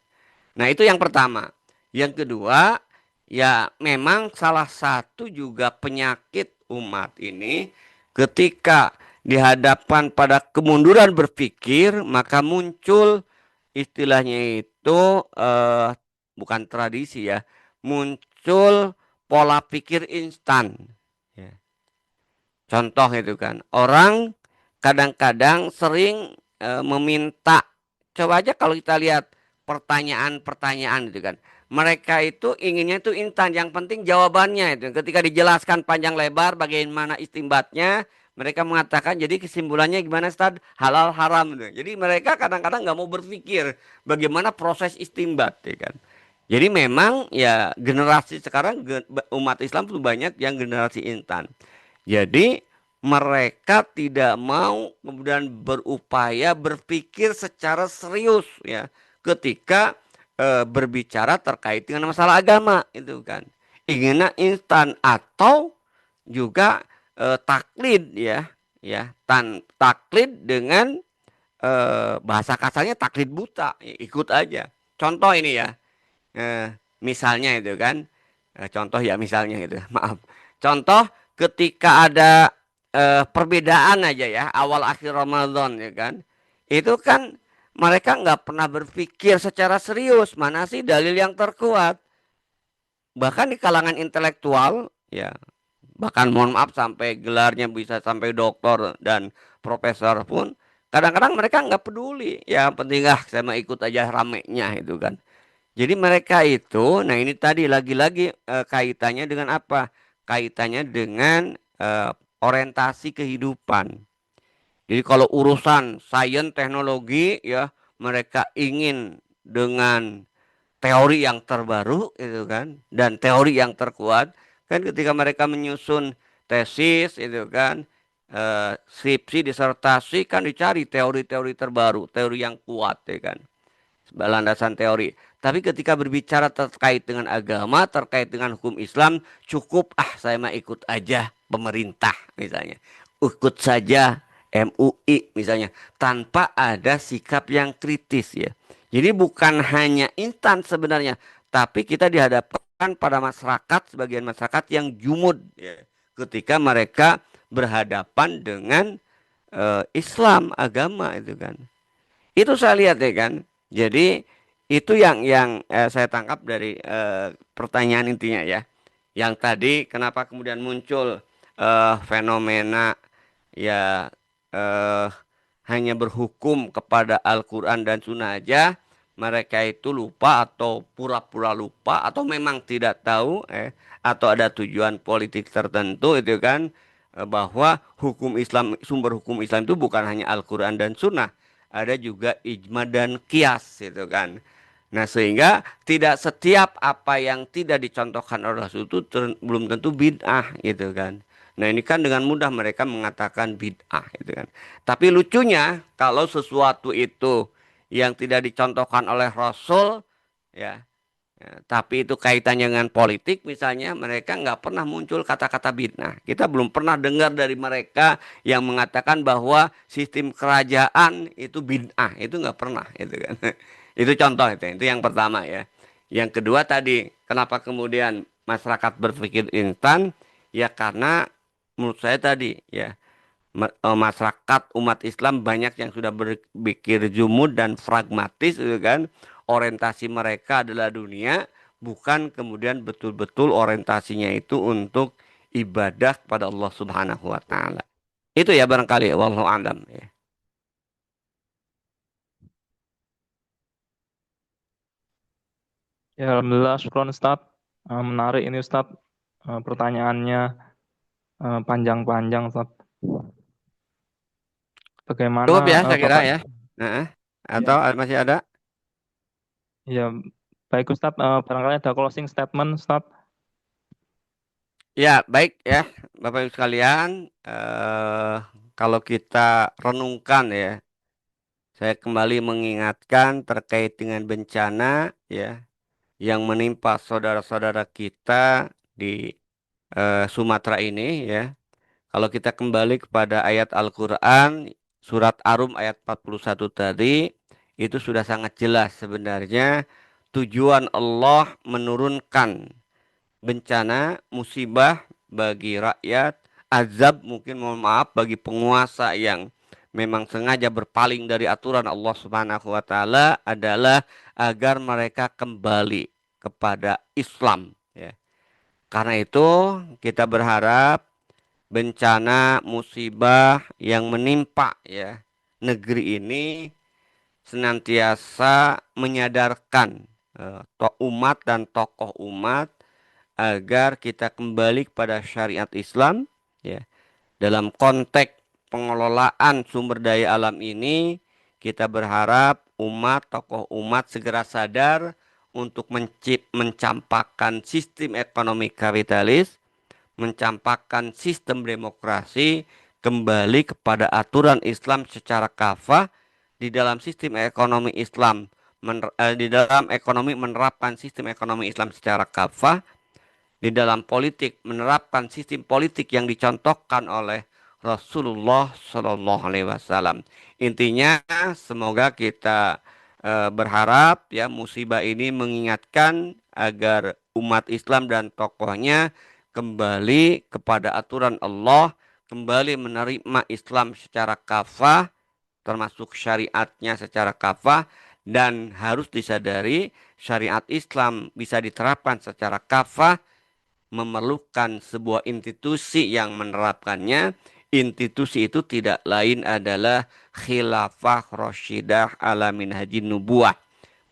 Nah, itu yang pertama. Yang kedua, ya memang salah satu juga penyakit umat ini ketika dihadapkan pada kemunduran berpikir, maka muncul istilahnya itu bukan tradisi ya, muncul pola pikir instan. Ya. Contoh itu kan, orang kadang-kadang sering meminta, coba aja kalau kita lihat pertanyaan-pertanyaan itu kan, mereka itu inginnya itu instan, yang penting jawabannya itu. Ketika dijelaskan panjang lebar bagaimana istimbatnya, mereka mengatakan jadi kesimpulannya gimana Ustaz? Halal haram gitu. Jadi mereka kadang-kadang nggak mau berpikir bagaimana proses istimbat ya kan. Jadi memang ya generasi sekarang umat Islam tuh banyak yang generasi instan. Jadi mereka tidak mau kemudian berupaya berpikir secara serius ya ketika berbicara terkait dengan masalah agama itu kan. Inginnya instan atau juga taklid ya taklid dengan bahasa kasarnya taklid buta, ikut aja. Contoh ini ya. Misalnya itu kan contoh ya misalnya gitu maaf contoh ketika ada perbedaan aja ya awal akhir Ramadan ya kan itu kan mereka nggak pernah berpikir secara serius mana sih dalil yang terkuat bahkan di kalangan intelektual ya bahkan mohon maaf sampai gelarnya bisa sampai doktor dan profesor pun kadang-kadang mereka nggak peduli ya penting saya mau ikut aja ramenya itu kan jadi mereka itu, nah ini tadi lagi-lagi kaitannya dengan apa? Kaitannya dengan orientasi kehidupan. Jadi kalau urusan sains teknologi ya mereka ingin dengan teori yang terbaru itu kan dan teori yang terkuat kan ketika mereka menyusun tesis itu kan skripsi disertasi kan dicari teori-teori terbaru, teori yang kuat ya kan landasan teori. Tapi ketika berbicara terkait dengan agama, terkait dengan hukum Islam, cukup saya mah ikut aja pemerintah misalnya. Ikut saja MUI misalnya, tanpa ada sikap yang kritis ya. Jadi bukan hanya instan sebenarnya, tapi kita dihadapkan pada masyarakat, sebagian masyarakat yang jumud ya. Ketika mereka berhadapan dengan Islam, agama itu kan. Itu saya lihat ya kan. Jadi itu yang saya tangkap dari pertanyaan intinya ya. Yang tadi kenapa kemudian muncul fenomena ya eh, hanya berhukum kepada Al-Quran dan Sunnah aja. Mereka itu lupa atau pura-pura lupa atau memang tidak tahu atau ada tujuan politik tertentu itu kan bahwa hukum Islam, sumber hukum Islam itu bukan hanya Al-Quran dan Sunnah, ada juga ijma dan qiyas gitu kan. Nah, sehingga tidak setiap apa yang tidak dicontohkan oleh Rasul itu belum tentu bid'ah gitu kan. Nah, ini kan dengan mudah mereka mengatakan bid'ah gitu kan. Tapi lucunya kalau sesuatu itu yang tidak dicontohkan oleh Rasul ya, ya, tapi itu kaitannya dengan politik misalnya, mereka nggak pernah muncul kata-kata bid'ah. Kita belum pernah dengar dari mereka yang mengatakan bahwa sistem kerajaan itu bid'ah. Itu nggak pernah, itu kan. Itu contoh itu yang pertama ya. Yang kedua tadi, kenapa kemudian masyarakat berpikir instan? Ya karena menurut saya tadi ya, masyarakat umat Islam banyak yang sudah berpikir jumud dan pragmatis gitu kan. Orientasi mereka adalah dunia, bukan kemudian betul-betul orientasinya itu untuk ibadah kepada Allah Subhanahu wa taala. Itu ya barangkali wallahu a'lam ya. Ya, alhamdulillah, syukron Ustadz. Menarik ini Ustadz. Pertanyaannya panjang-panjang Ustadz. Bagaimana Cukup ya saya kira Bapak? ya. Nah, atau Ya, masih ada? ya, baik Ustadz. Barangkali ada closing statement Ustadz. Ya, baik ya Bapak Ibu sekalian, kalau kita renungkan ya, saya kembali mengingatkan terkait dengan bencana ya yang menimpa saudara-saudara kita di Sumatera ini ya. Kalau kita kembali kepada ayat Al-Qur'an surat Ar-Rum ayat 41 tadi, itu sudah sangat jelas sebenarnya tujuan Allah menurunkan bencana, musibah bagi rakyat, azab mungkin mohon maaf bagi penguasa yang memang sengaja berpaling dari aturan Allah Subhanahu wa taala adalah agar mereka kembali kepada Islam ya. Karena itu kita berharap bencana musibah yang menimpa ya negeri ini senantiasa menyadarkan umat dan tokoh umat agar kita kembali kepada syariat Islam ya. Dalam konteks pengelolaan sumber daya alam ini, kita berharap umat, tokoh umat segera sadar untuk mencampakkan sistem ekonomi kapitalis, mencampakkan sistem demokrasi kembali kepada aturan Islam secara kafah. Di dalam sistem ekonomi Islam, di dalam ekonomi menerapkan sistem ekonomi Islam secara kafah, di dalam politik menerapkan sistem politik yang dicontohkan oleh Rasulullah Shallallahu Alaihi Wasallam. Intinya semoga kita berharap ya musibah ini mengingatkan agar umat Islam dan tokohnya kembali kepada aturan Allah, kembali menerima Islam secara kafah, termasuk syariatnya secara kafah, dan harus disadari syariat Islam bisa diterapkan secara kafah memerlukan sebuah institusi yang menerapkannya. Institusi itu tidak lain adalah khilafah Rasyidah ala minhajin nubuah.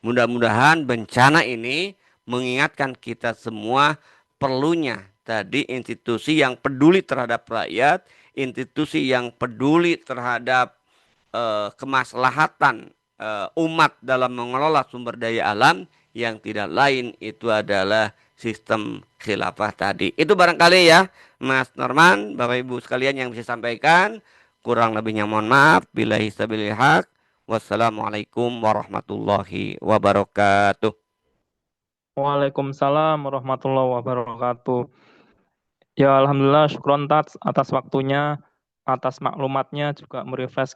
Mudah-mudahan bencana ini mengingatkan kita semua perlunya tadi institusi yang peduli terhadap rakyat, institusi yang peduli terhadap kemaslahatan umat dalam mengelola sumber daya alam, yang tidak lain itu adalah sistem khilafah tadi. Itu barangkali ya Mas Norman, Bapak Ibu sekalian yang bisa sampaikan. Kurang lebihnya mohon maaf. Billahi sabilil haq. Wassalamualaikum warahmatullahi wabarakatuh. Waalaikumsalam warahmatullahi wabarakatuh. Ya, alhamdulillah, syukron Tats atas waktunya, atas maklumatnya juga merefresh